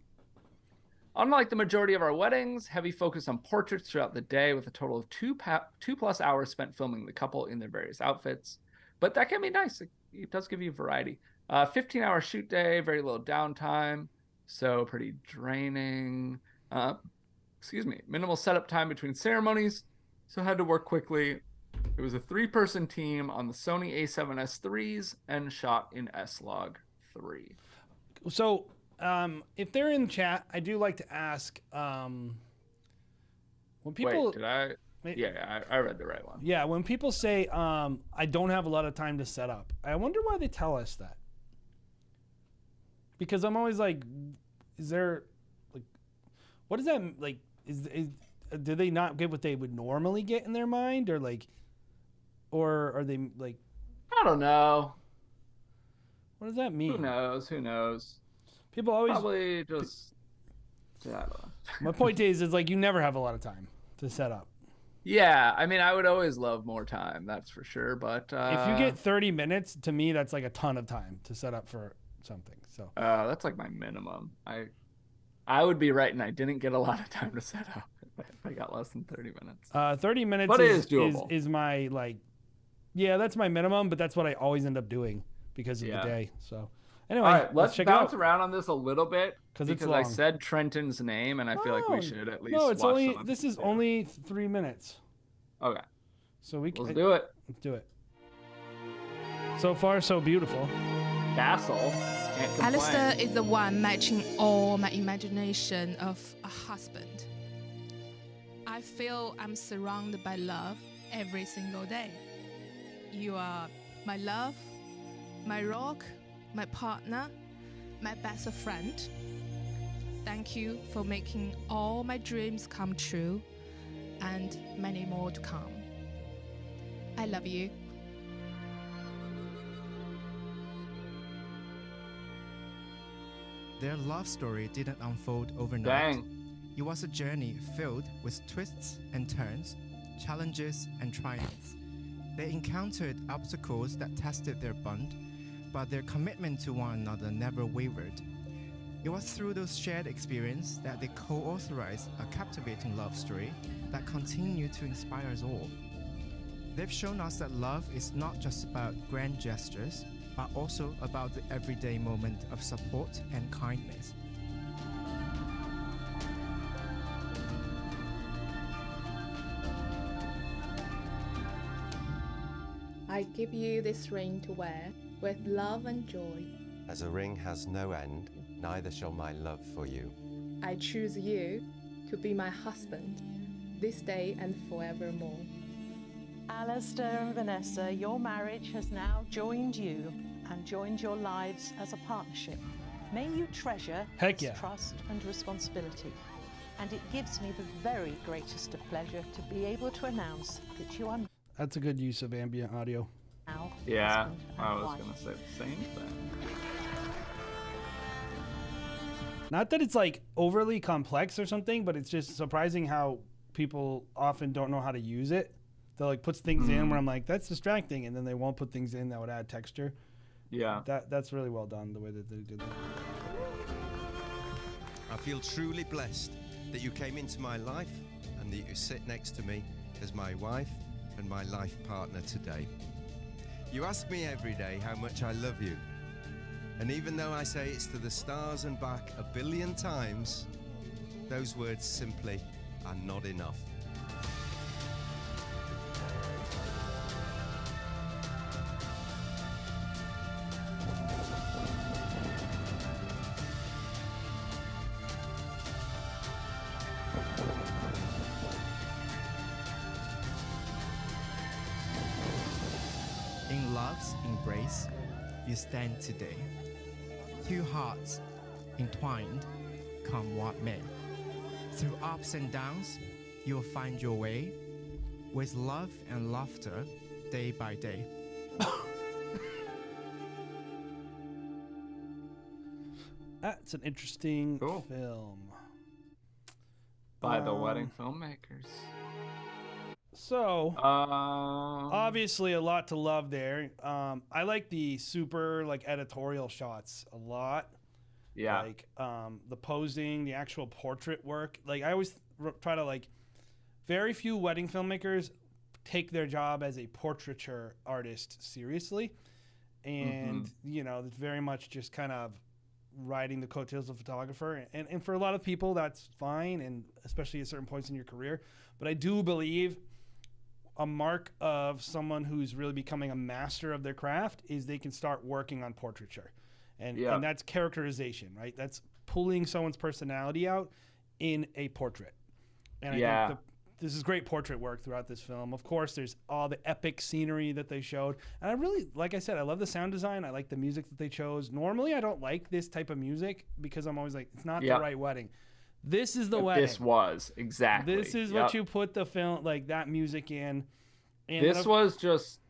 Unlike the majority of our weddings, heavy focus on portraits throughout the day with a total of 2+ hours spent filming the couple in their various outfits. But that can be nice. It does give you variety. 15-hour shoot day, very little downtime, so pretty draining. Minimal setup time between ceremonies, so had to work quickly. It was a 3-person team on the Sony A7S IIIs and shot in S-Log 3. So, if they're in chat, I do like to ask, when people... Wait, did I... Yeah, I read the right one. Yeah, when people say, I don't have a lot of time to set up, I wonder why they tell us that. Because I'm always like, is there, like, what is that, like, do they not get what they would normally get in their mind? Or, like, or are they, like... I don't know. What does that mean? Who knows? People always... Probably just... Yeah, I don't know. My point is like, you never have a lot of time to set up. Yeah, I mean, I would always love more time, that's for sure, but... if you get 30 minutes, to me, that's like a ton of time to set up for something, so... that's like my minimum. I would be right, and I didn't get a lot of time to set up if I got less than 30 minutes. 30 minutes but it is doable. Is my, like... Yeah, that's my minimum, but that's what I always end up doing because of the day, so... Anyway, all right, let's check bounce it out. around on this a little bit because I said Trenton's name, and I feel like we should at least. No, it's watch only. some of This it. is only 3 minutes. Okay. So we can. Let's do it. Let's do it. So far, so beautiful. Castle. Can't complain. Alistair is the one matching all my imagination of a husband. I feel I'm surrounded by love every single day. You are my love, my rock, my partner, my best friend. Thank you for making all my dreams come true and many more to come. I love you. Their love story didn't unfold overnight. Dang. It was a journey filled with twists and turns, challenges and triumphs. They encountered obstacles that tested their bond, but their commitment to one another never wavered. It was through those shared experiences that they co-authorized a captivating love story that continued to inspire us all. They've shown us that love is not just about grand gestures, but also about the everyday moment of support and kindness. I give you this ring to wear with love and joy. As a ring has no end, neither shall my love for you. I choose you to be my husband, this day and forevermore. Alistair and Vanessa, your marriage has now joined you and joined your lives as a partnership. May you treasure this trust and responsibility. And it gives me the very greatest of pleasure to be able to announce that you are That's a good use of ambient audio. now Yeah, husband I and was wife. going to say the same thing. Not that it's like overly complex or something, but it's just surprising how people often don't know how to use it. They'll like put things in where I'm like, that's distracting, and then they won't put things in that would add texture. Yeah. That's really well done, the way that they did that. I feel truly blessed that you came into my life and that you sit next to me as my wife and my life partner today. You ask me every day how much I love you. And even though I say it's to the stars and back 1 billion times, those words simply are not enough. In love's embrace, you stand today. Two hearts entwined, come what may. Through ups and downs, you'll find your way. With love and laughter, day by day. That's an interesting film. By the Wedding Filmmakers. So, obviously a lot to love there. I like the super editorial shots a lot. Yeah. Like the posing, the actual portrait work. Like I always try to very few wedding filmmakers take their job as a portraiture artist seriously. And, it's very much just kind of riding the coattails of a photographer. And for a lot of people, that's fine, and especially at certain points in your career. But I do believe a mark of someone who's really becoming a master of their craft is they can start working on portraiture. And that's characterization, right? That's pulling someone's personality out in a portrait. And I think this is great portrait work throughout this film. Of course, there's all the epic scenery that they showed. And I really, like I said, I love the sound design. I like the music that they chose. Normally, I don't like this type of music because I'm always like, it's not the right wedding. This is the wedding. This was, exactly. This is what you put the film, that music in. And this was just,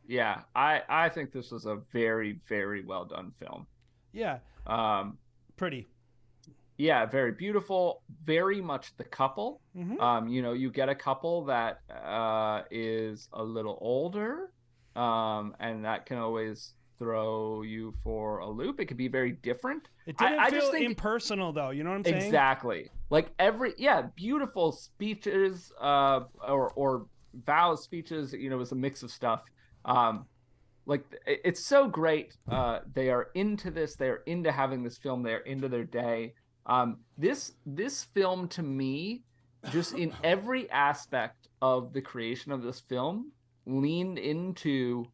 I think this was a very, very well done film. Yeah. Pretty. Yeah, very beautiful. Very much the couple. You get a couple that is a little older, and that can always throw you for a loop. It could be very different. It didn't feel impersonal, though. You know what I'm saying? Exactly. Like beautiful speeches, or vows speeches. It was a mix of stuff. It's so great. They are into this. They are into having this film. They are into their day. This film, to me, just in every aspect of the creation of this film, leaned into,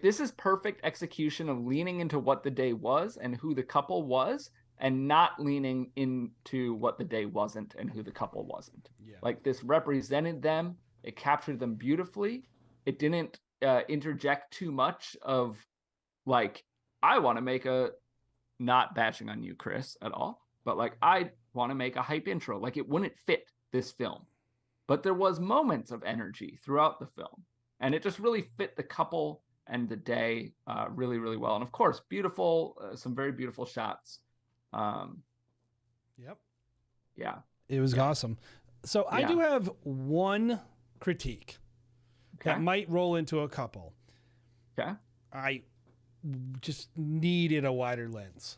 this is perfect execution of leaning into what the day was and who the couple was, and not leaning into what the day wasn't and who the couple wasn't. This represented them. It captured them beautifully. It didn't interject too much of I want to make a, not bashing on you, Chris, at all, but I want to make a hype intro. It wouldn't fit this film, but there was moments of energy throughout the film, and it just really fit the couple and the day really, really well. And of course, beautiful, some very beautiful shots. Yep. Yeah. It was awesome. So I do have one critique that might roll into a couple. Okay. I just needed a wider lens.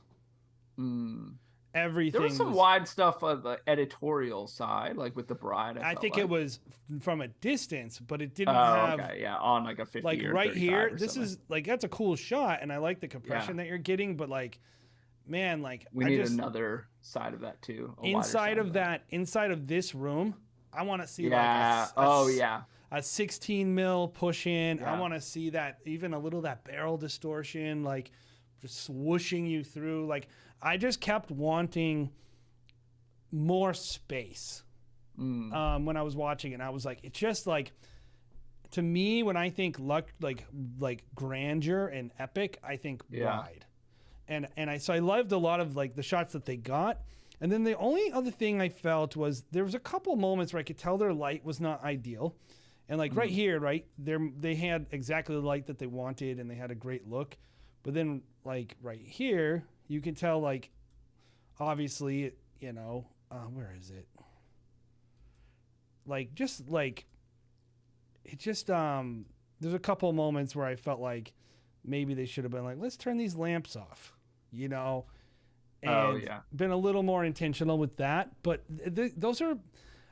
Everything. There was some wide stuff on the editorial side, with the bride. I think it was from a distance, but it didn't have. Okay, on a 50 or right 35 here. Or this something. is that's a cool shot, and I like the compression that you're getting. But man, we need another side of that too. Inside of that, inside of this room, I want to see a 16 mil push in. I want to see that, even a little, that barrel distortion, just swooshing you through. I just kept wanting more space when I was watching it. I was like, it's just to me, when I think grandeur and epic, I think wide. And I loved a lot of the shots that they got. And then the only other thing I felt was there was a couple moments where I could tell their light was not ideal. And right here, they had exactly the light that they wanted, and they had a great look. But then right here, you can tell obviously, where is it? There's a couple moments where I felt maybe they should have been let's turn these lamps off, and been a little more intentional with that. But those are,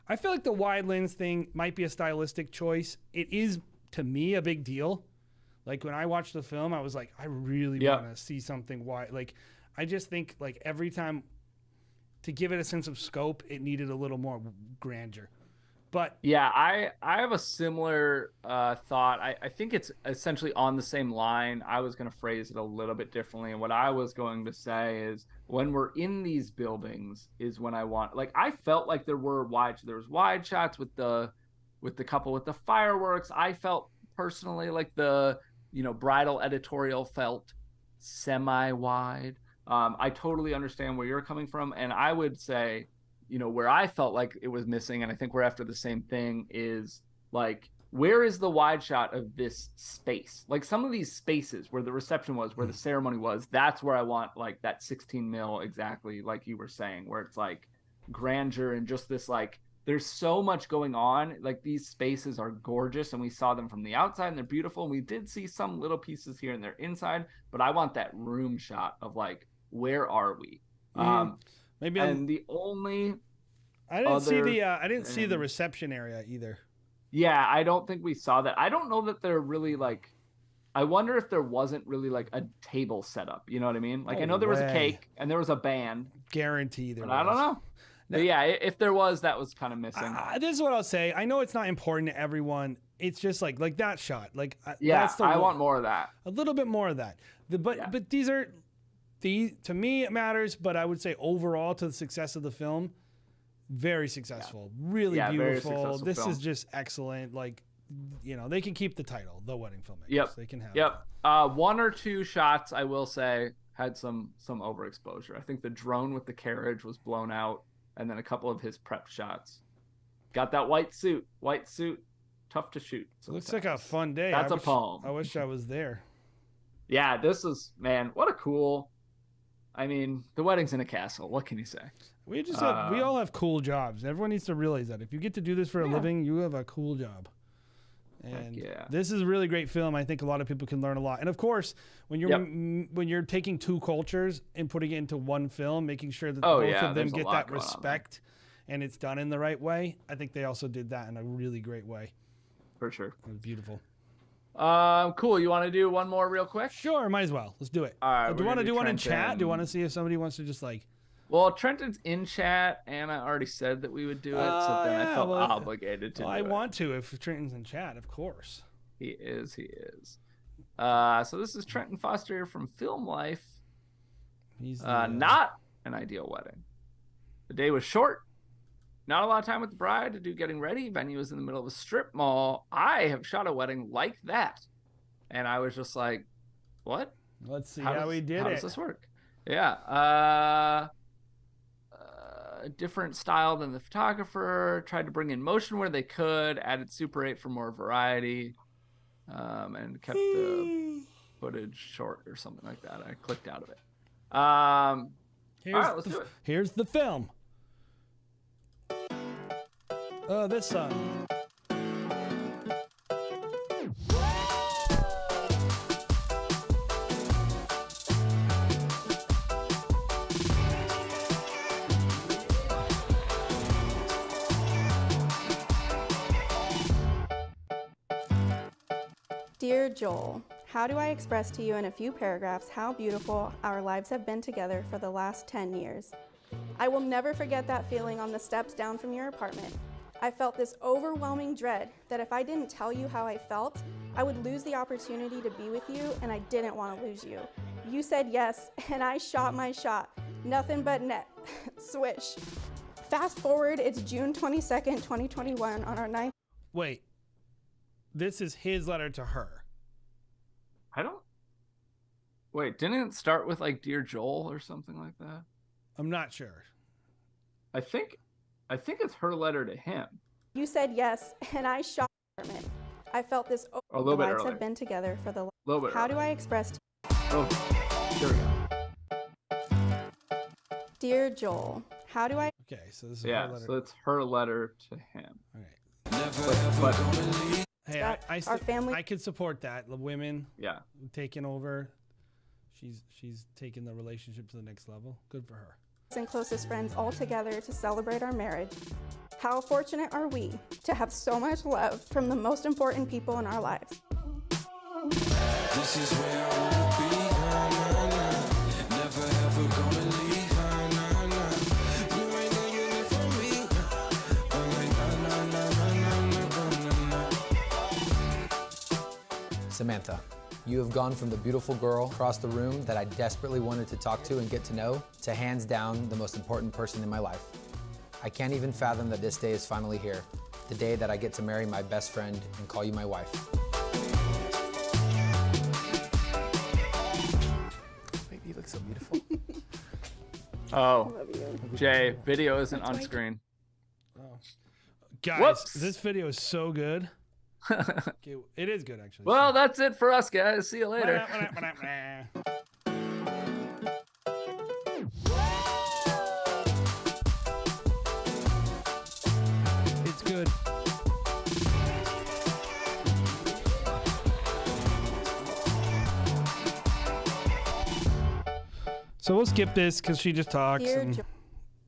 I feel the wide lens thing might be a stylistic choice. It is to me, a big deal. Like when I watched the film, I was like, I really want to see something wide. Like, I just think like every time to give it a sense of scope, it needed a little more grandeur. But yeah, I have a similar thought. I think it's essentially on the same line. I was going to phrase it a little bit differently. And what I was going to say is when we're in these buildings is when I want, like, I felt like there was wide shots with the couple with the fireworks. I felt personally like the, bridal editorial felt semi-wide. I totally understand where you're coming from. And I would say, where I felt like it was missing, and I think we're after the same thing, is like, where is the wide shot of this space? Like some of these spaces where the reception was, where the ceremony was, that's where I want like that 16 mil exactly, like you were saying, where it's like grandeur and just this, like, there's so much going on. Like these spaces are gorgeous and we saw them from the outside and they're beautiful. And we did see some little pieces here and there inside, but I want that room shot of like, where are we? Maybe and the only I didn't see the reception area either. Yeah, I don't think we saw that. I don't know that they're really like, I wonder if there wasn't really like a table set up. You know what I mean? Like I know there was a cake and there was a band. Guarantee there was. I don't know. But yeah, if there was, that was kind of missing. This is what I'll say. I know it's not important to everyone. It's just like that shot. Like I want more of that. A little bit more of that. But these are. To me, it matters, but I would say overall to the success of the film, very successful, really beautiful. This is just excellent. Like, they can keep the title, The Wedding Filmmakers. Yep. They can have it. One or two shots, I will say, had some overexposure. I think the drone with the carriage was blown out, and then a couple of his prep shots. Got that white suit, tough to shoot. Looks like a fun day. That's a poem. I wish I was there. Yeah, this is, man, what a cool. I mean, the wedding's in a castle. What can you say? We all have cool jobs. Everyone needs to realize that if you get to do this for a living, you have a cool job. And this is a really great film. I think a lot of people can learn a lot. And of course, when you're taking two cultures and putting it into one film, making sure that both of them get that respect and it's done in the right way, I think they also did that in a really great way. For sure. It was beautiful. Cool. You want to do one more real quick? Sure, might as well. Let's do it. All right. Do you want to do one in chat? Do you want to see if somebody wants to just like... Well, Trenton's in chat, and I already said that we would do it, so then I felt obligated to do it. I want to if Trenton's in chat, of course. He is. So this is Trenton Foster from Film Life. He's not an ideal wedding. The day was short. Not a lot of time with the bride to do getting ready. Venue was in the middle of a strip mall. I have shot a wedding like that. And I was just like, what? Let's see how we did it. How does this work? Yeah. Different style than the photographer. Tried to bring in motion where they could. Added Super 8 for more variety. And kept the footage short or something like that. I clicked out of it. All right, let's do it. Here's the film. This song. Dear Joel, how do I express to you in a few paragraphs how beautiful our lives have been together for the last 10 years? I will never forget that feeling on the steps down from your apartment. I felt this overwhelming dread that if I didn't tell you how I felt, I would lose the opportunity to be with you, and I didn't want to lose you. You said yes, and I shot my shot. Nothing but net. Swish. Fast forward, it's June 22nd, 2021 on our 9th. Wait. This is his letter to her. Wait, didn't it start with like Dear Joel or something like that? I'm not sure. I think it's her letter to him. You said yes, and I shot my apartment. I felt this a little bit lives early. Have been together for the little bit How early. do I express to Here we go. Dear Joel, how do I Okay, so this is her letter. So it's her letter to him. All right. But Hey, our family. I could support that. The women taking over. She's taking the relationship to the next level. Good for her. and closest friends all together to celebrate our marriage. How fortunate are we to have so much love from the most important people in our lives. This is where I wanna be, nah, nah, nah. Never ever gonna leave, nah, nah, nah. You ain't gonna get it from me. I'm like, nah, nah, nah, nah, nah, nah, nah. Samantha, you have gone from the beautiful girl across the room that I desperately wanted to talk to and get to know, to hands down the most important person in my life. I can't even fathom that this day is finally here, the day that I get to marry my best friend and call you my wife. Baby, you look so beautiful. Oh, Jay, video isn't on screen. Guys, Whoops. this video is so good. Okay, it is good, actually. Well, that's it for us, guys. See you later. It's good. So we'll skip this because she just talks Dear and,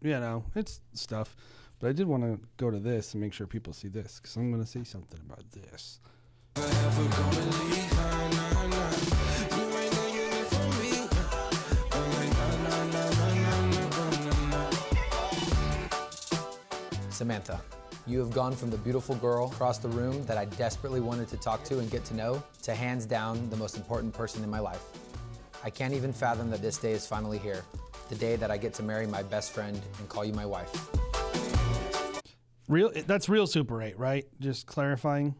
you know, it's stuff. But I did want to go to this and make sure people see this because I'm going to say something about this. Samantha, you have gone from the beautiful girl across the room that I desperately wanted to talk to and get to know, to hands down the most important person in my life. I can't even fathom that this day is finally here, the day that I get to marry my best friend and call you my wife. That's real Super 8, right? Just clarifying.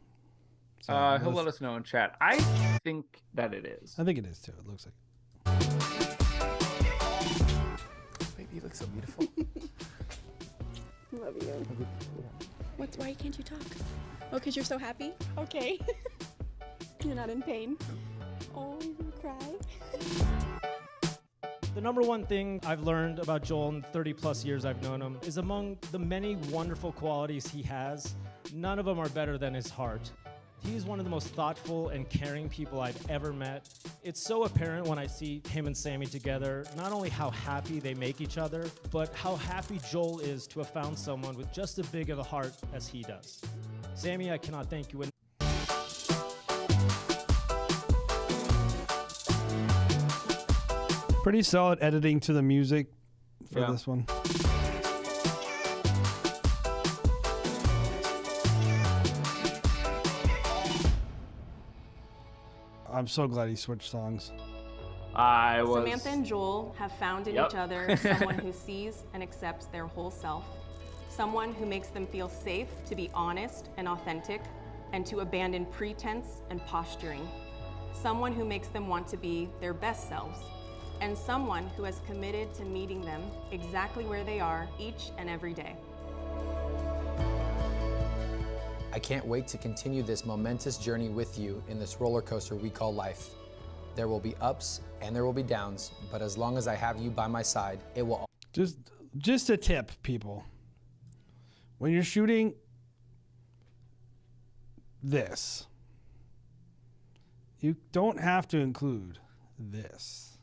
So He'll let us know in chat. I think that it is. I think it is too. It looks like. Baby, you look so beautiful. Love you. Why can't you talk? Oh, because you're so happy? Okay. You're not in pain. Oh, you cry. The number one thing I've learned about Joel in 30 plus years I've known him is among the many wonderful qualities he has, none of them are better than his heart. He's one of the most thoughtful and caring people I've ever met. It's so apparent when I see him and Sammy together, not only how happy they make each other, but how happy Joel is to have found someone with just as big of a heart as he does. Sammy, I cannot thank you enough. Pretty solid editing to the music for this one. I'm so glad he switched songs. Samantha and Joel have found in Yep. each other someone who sees and accepts their whole self, someone who makes them feel safe to be honest and authentic, and to abandon pretense and posturing, someone who makes them want to be their best selves, and someone who has committed to meeting them exactly where they are each and every day. I can't wait to continue this momentous journey with you in this roller coaster we call life. There will be ups and there will be downs, but as long as I have you by my side, it will. Just a tip, people. When you're shooting this, you don't have to include this.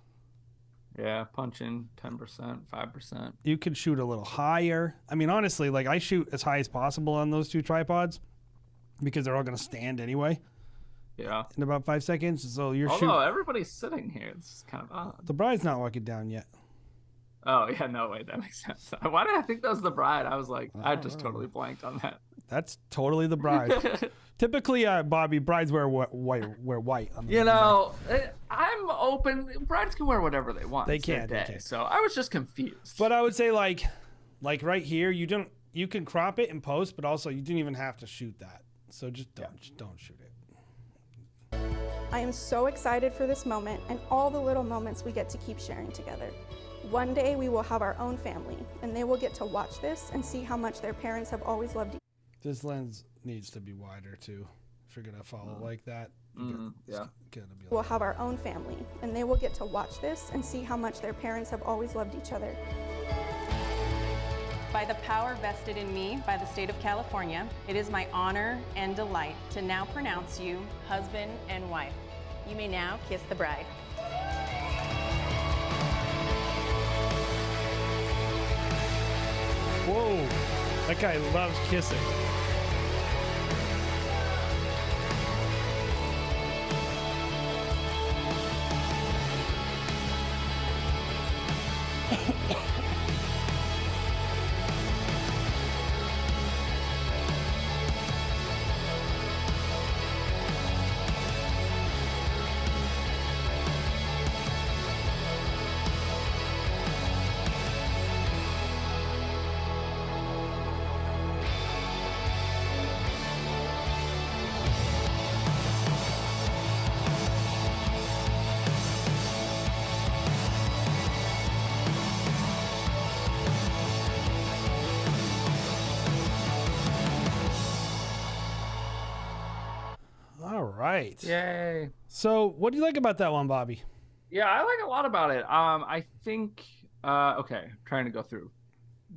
Yeah, punch in 10%, 5%. You could shoot a little higher. I mean, honestly, like I shoot as high as possible on those two tripods because they're all going to stand anyway. Yeah. In about 5 seconds. So you're Although shooting. everybody's sitting here, it's kind of odd. The bride's not walking down yet. Oh, yeah, no, wait, that makes sense. Why did I think that was the bride? I was like, I just totally blanked on that. That's totally the bride. Typically, Bobby, brides wear white. On the You know, I'm open. Brides can wear whatever they want. They It's their can, they day. can. So I was just confused. But I would say like right here, you can crop it in post, but also you didn't even have to shoot that. So just don't shoot it. I am so excited for this moment and all the little moments we get to keep sharing together. One day we will have our own family, and they will get to watch this and see how much their parents have always loved each other. This lens needs to be wider too. If you're gonna follow like that, yeah. We'll have our own family, and they will get to watch this and see how much their parents have always loved each other. By the power vested in me by the state of California, it is my honor and delight to now pronounce you husband and wife. You may now kiss the bride. Whoa, that guy loves kissing. Right. Yay. So, what do you like about that one, Bobby? Yeah, I like a lot about it. I think okay, trying to go through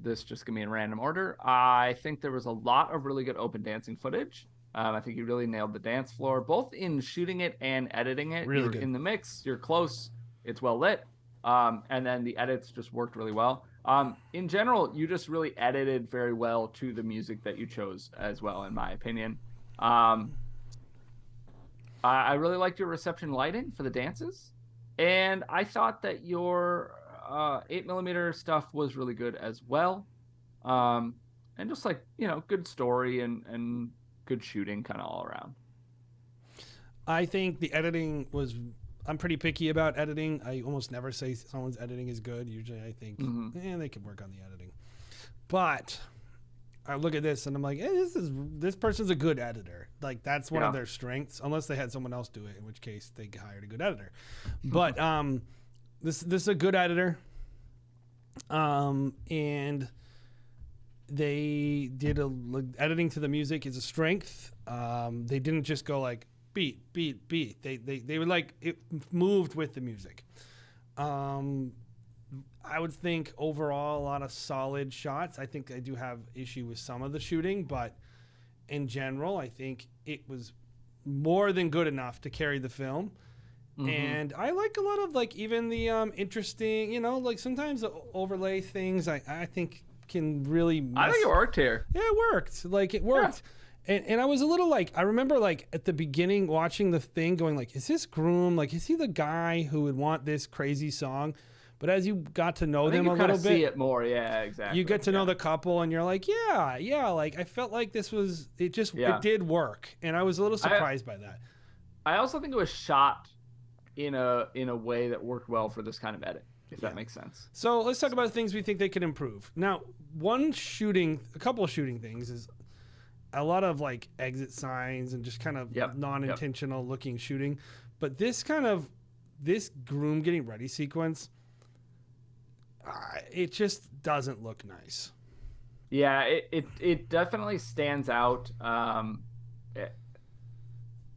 this, just give me in random order. I think there was a lot of really good open dancing footage. I think you really nailed the dance floor, both in shooting it and editing it. Really You're good. in the mix, you're close, it's well lit. And then the edits just worked really well. In general, you just really edited very well to the music that you chose as well, in my opinion. I really liked your reception lighting for the dances, and I thought that your 8mm stuff was really good as well, and just like, you know, good story and good shooting kind of all around. I think the editing was. I'm pretty picky about editing. I almost never say someone's editing is good. Usually, I think they could work on the editing, but I look at this and I'm like, this person's a good editor. Like, that's one of their strengths, unless they had someone else do it, in which case they hired a good editor. But this is a good editor, and they did editing to the music is a strength. They didn't just go like beat. They were like, it moved with the music. I would think overall a lot of solid shots. I think I do have issue with some of the shooting, but in general, I think it was more than good enough to carry the film. And I like a lot of like even the interesting, you know, like sometimes the overlay things I think can really mess. I think it worked here. Yeah, it worked. Like it worked. Yeah. And I was a little like, I remember like at the beginning watching the thing going like, is this Groom? Like, is he the guy who would want this crazy song? But as you got to know them a little bit, see it more. Yeah, exactly. You get to know the couple, and you're like, yeah. Like I felt like this was it did work, and I was a little surprised by that. I also think it was shot in a way that worked well for this kind of edit, if that makes sense. So let's talk about things we think they could improve. Now, a couple of shooting things is a lot of like exit signs and just kind of non-intentional looking shooting. But this Groom getting ready sequence, it just doesn't look nice. Yeah, it definitely stands out.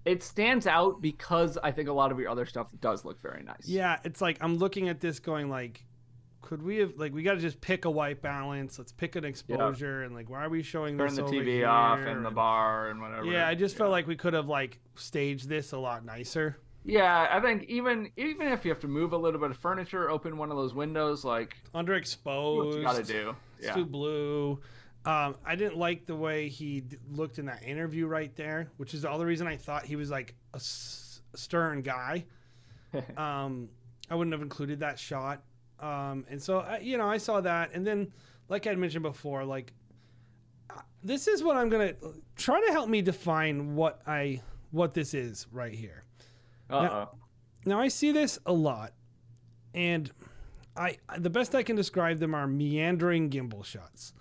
It stands out because I think a lot of your other stuff does look very nice. Yeah, it's like I'm looking at this going like, could we have we got to just pick a white balance? Let's pick an exposure and like, why are we showing Turn this the over TV here? off in the bar and whatever. Yeah, I just felt like we could have like staged this a lot nicer. Yeah, I think even if you have to move a little bit of furniture, open one of those windows, like underexposed. What you gotta do? It's too blue. I didn't like the way he looked in that interview right there, which is the other reason I thought he was like a stern guy. I wouldn't have included that shot. And so, I saw that. And then, like I mentioned before, like, this is what I'm going to try to help me define what this is right here. Now I see this a lot, and the best I can describe them are meandering gimbal shots.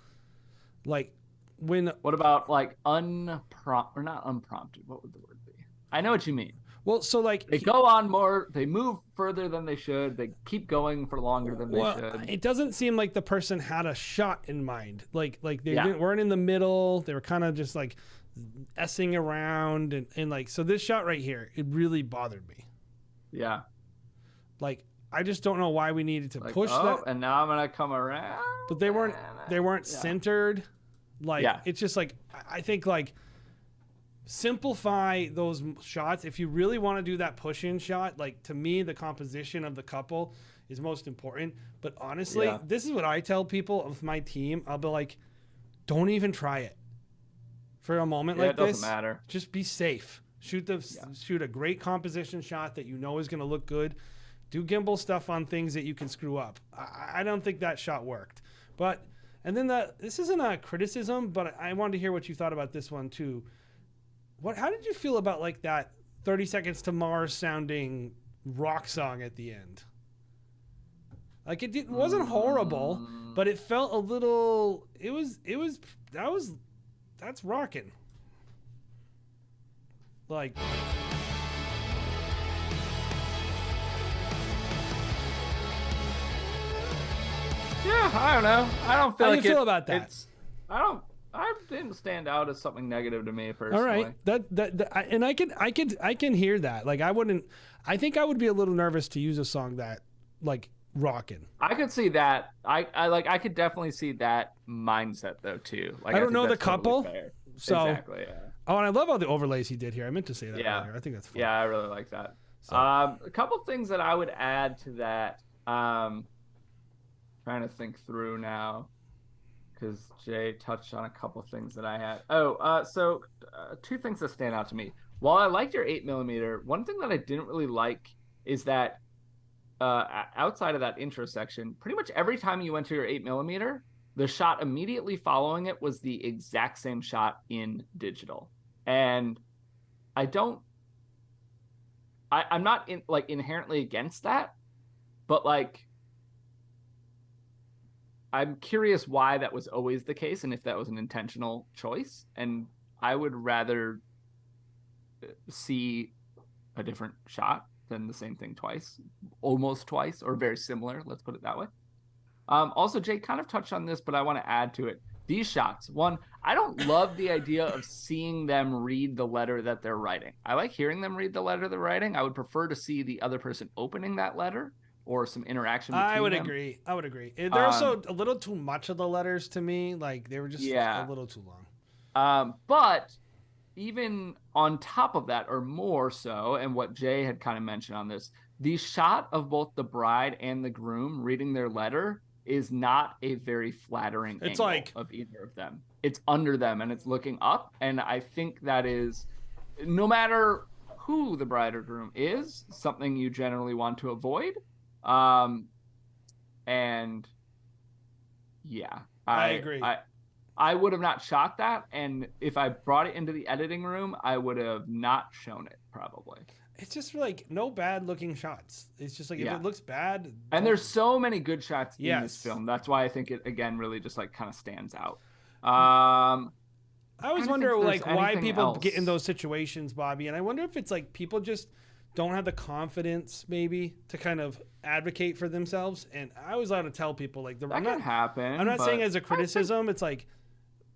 Like what about like unprompted or not unprompted? What would the word be? I know what you mean. Well, so like they go on more, they move further than they should. They keep going for longer than they should. It doesn't seem like the person had a shot in mind. Like they weren't in the middle. They were kind of just like essing around and like, so this shot right here, it really bothered me. Yeah. Like, I just don't know why we needed to push that. And now I'm going to come around. But they weren't centered. Like, it's just like, I think like simplify those shots. If you really want to do that push-in shot, like to me, the composition of the couple is most important. But honestly, this is what I tell people of my team. I'll be like, don't even try it for a moment like this. It doesn't matter. Just be safe. Shoot a great composition shot that you know is going to look good. Do gimbal stuff on things that you can screw up. I don't think that shot worked. But and then this isn't a criticism, but I wanted to hear what you thought about this one too. How did you feel about like that 30 Seconds to Mars sounding rock song at the end? Like it wasn't horrible, but it felt a little. That's rocking. Like. Yeah, I don't know. I don't feel How like do you feel about that? I didn't stand out as something negative to me personally. All right, and I can hear that. Like I think I would be a little nervous to use a song that like rocking. I could see that. I could definitely see that mindset though too. Like I don't think know the that's totally couple, fair. so Exactly. Yeah. Oh, and I love all the overlays he did here. I meant to say that earlier. I think that's fun. Yeah, I really like that. So. A couple things that I would add to that. Trying to think through now, because Jay touched on a couple things that I had. So two things that stand out to me. While I liked your 8mm, one thing that I didn't really like is that outside of that intro section, pretty much every time you went to your 8mm, the shot immediately following it was the exact same shot in digital. And I'm not inherently against that, but like, I'm curious why that was always the case and if that was an intentional choice. And I would rather see a different shot than the same thing twice, almost twice, or very similar. Let's put it that way. Also, Jay kind of touched on this, but I want to add to it. These shots, one, I don't love the idea of seeing them read the letter that they're writing. I like hearing them read the letter they're writing. I would prefer to see the other person opening that letter or some interaction between them. I would agree. They're also a little too much of the letters to me. Like they were just a little too long. But even on top of that, or more so, and what Jay had kind of mentioned on this, the shot of both the bride and the groom reading their letter is not a very flattering angle of either of them. It's under them and it's looking up. And I think that is, no matter who the bride or groom is, something you generally want to avoid. And yeah, I agree. I would have not shot that, and if I brought it into the editing room, I would have not shown it probably. It's just like no bad looking shots. It's just like if it looks bad. And there's so many good shots in this film. That's why I think it again really just like kind of stands out. I always wonder like why people get in those situations, Bobby, and I wonder if it's like people just don't have the confidence maybe to kind of advocate for themselves. And I always like to tell people like that can happen. I'm not saying as a criticism. It's like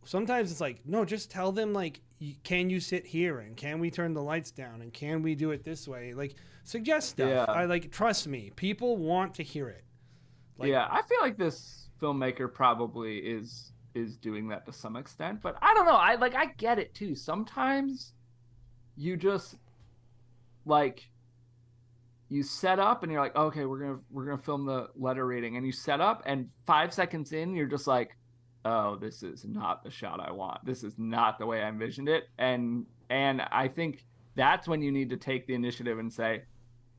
sometimes it's like, no, just tell them like, can you sit here and can we turn the lights down and can we do it this way? Like suggest stuff. Yeah. I like, trust me, people want to hear it. Like, yeah, I feel like this filmmaker probably is doing that to some extent, but I don't know. I get it too. Sometimes you just like you set up and you're like, okay, we're gonna film the letter reading, and you set up and 5 seconds in you're just like, oh, this is not the shot I want. This is not the way I envisioned it. And I think that's when you need to take the initiative and say,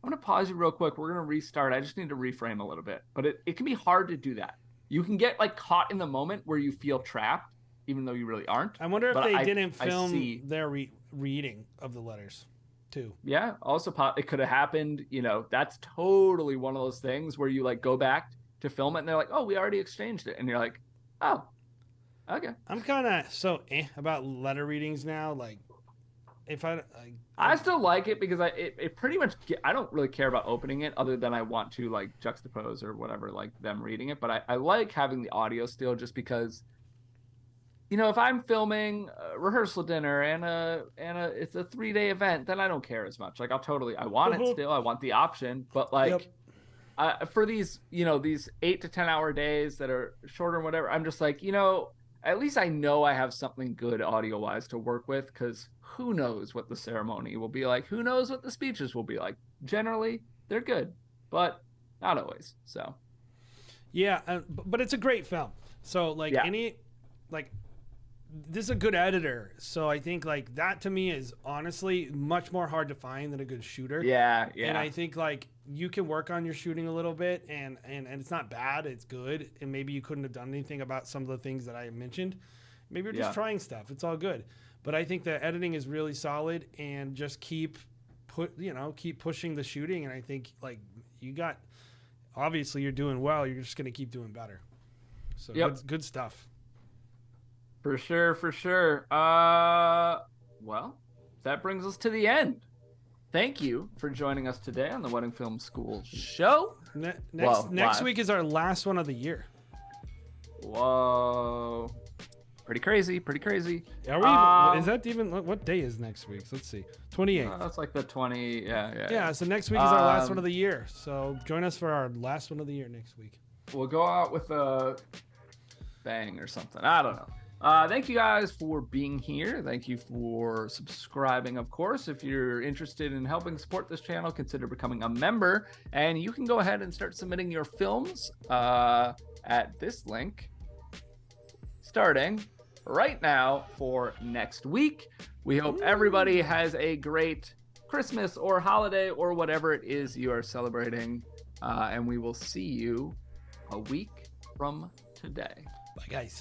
I'm gonna pause you real quick. We're gonna restart. I just need to reframe a little bit. But it can be hard to do that. You can get like caught in the moment where you feel trapped, even though you really aren't. I wonder if they didn't film their reading of the letters too. Yeah. Also, it could have happened. You know, that's totally one of those things where you like go back to film it and they're like, oh, we already exchanged it. And you're like, oh, okay. I'm kind of so about letter readings now. Like, if I still like it because it pretty much I don't really care about opening it other than I want to like juxtapose or whatever, like them reading it. But I like having the audio still just because, you know, if I'm filming a rehearsal dinner and it's a 3-day event, then I don't care as much. Like I want it still. I want the option, but like for these, you know, these 8 to 10 hour days that are shorter and whatever, I'm just like, you know, at least I know I have something good audio wise to work with, because who knows what the ceremony will be like? Who knows what the speeches will be like? Generally, they're good, but not always. So, yeah, but it's a great film. So like this is a good editor. So I think like that to me is honestly much more hard to find than a good shooter. Yeah. And I think like you can work on your shooting a little bit, and it's not bad, it's good. And maybe you couldn't have done anything about some of the things that I mentioned. Maybe you're just trying stuff. It's all good. But I think the editing is really solid, and just keep pushing the shooting. And I think like obviously you're doing well. You're just going to keep doing better. So good stuff. For sure. Well, that brings us to the end. Thank you for joining us today on the Wedding Film School show. Next week is our last one of the year. Whoa. Pretty crazy. Are we is that even, what day is next week? Let's see. 28th. That's like the 20. Yeah, so next week is our last one of the year. So join us for our last one of the year next week. We'll go out with a bang or something. I don't know. Thank you guys for being here. Thank you for subscribing, of course. If you're interested in helping support this channel, consider becoming a member. And you can go ahead and start submitting your films at this link starting right now for next week. We hope everybody has a great Christmas or holiday or whatever it is you are celebrating. And we will see you a week from today. Bye, guys.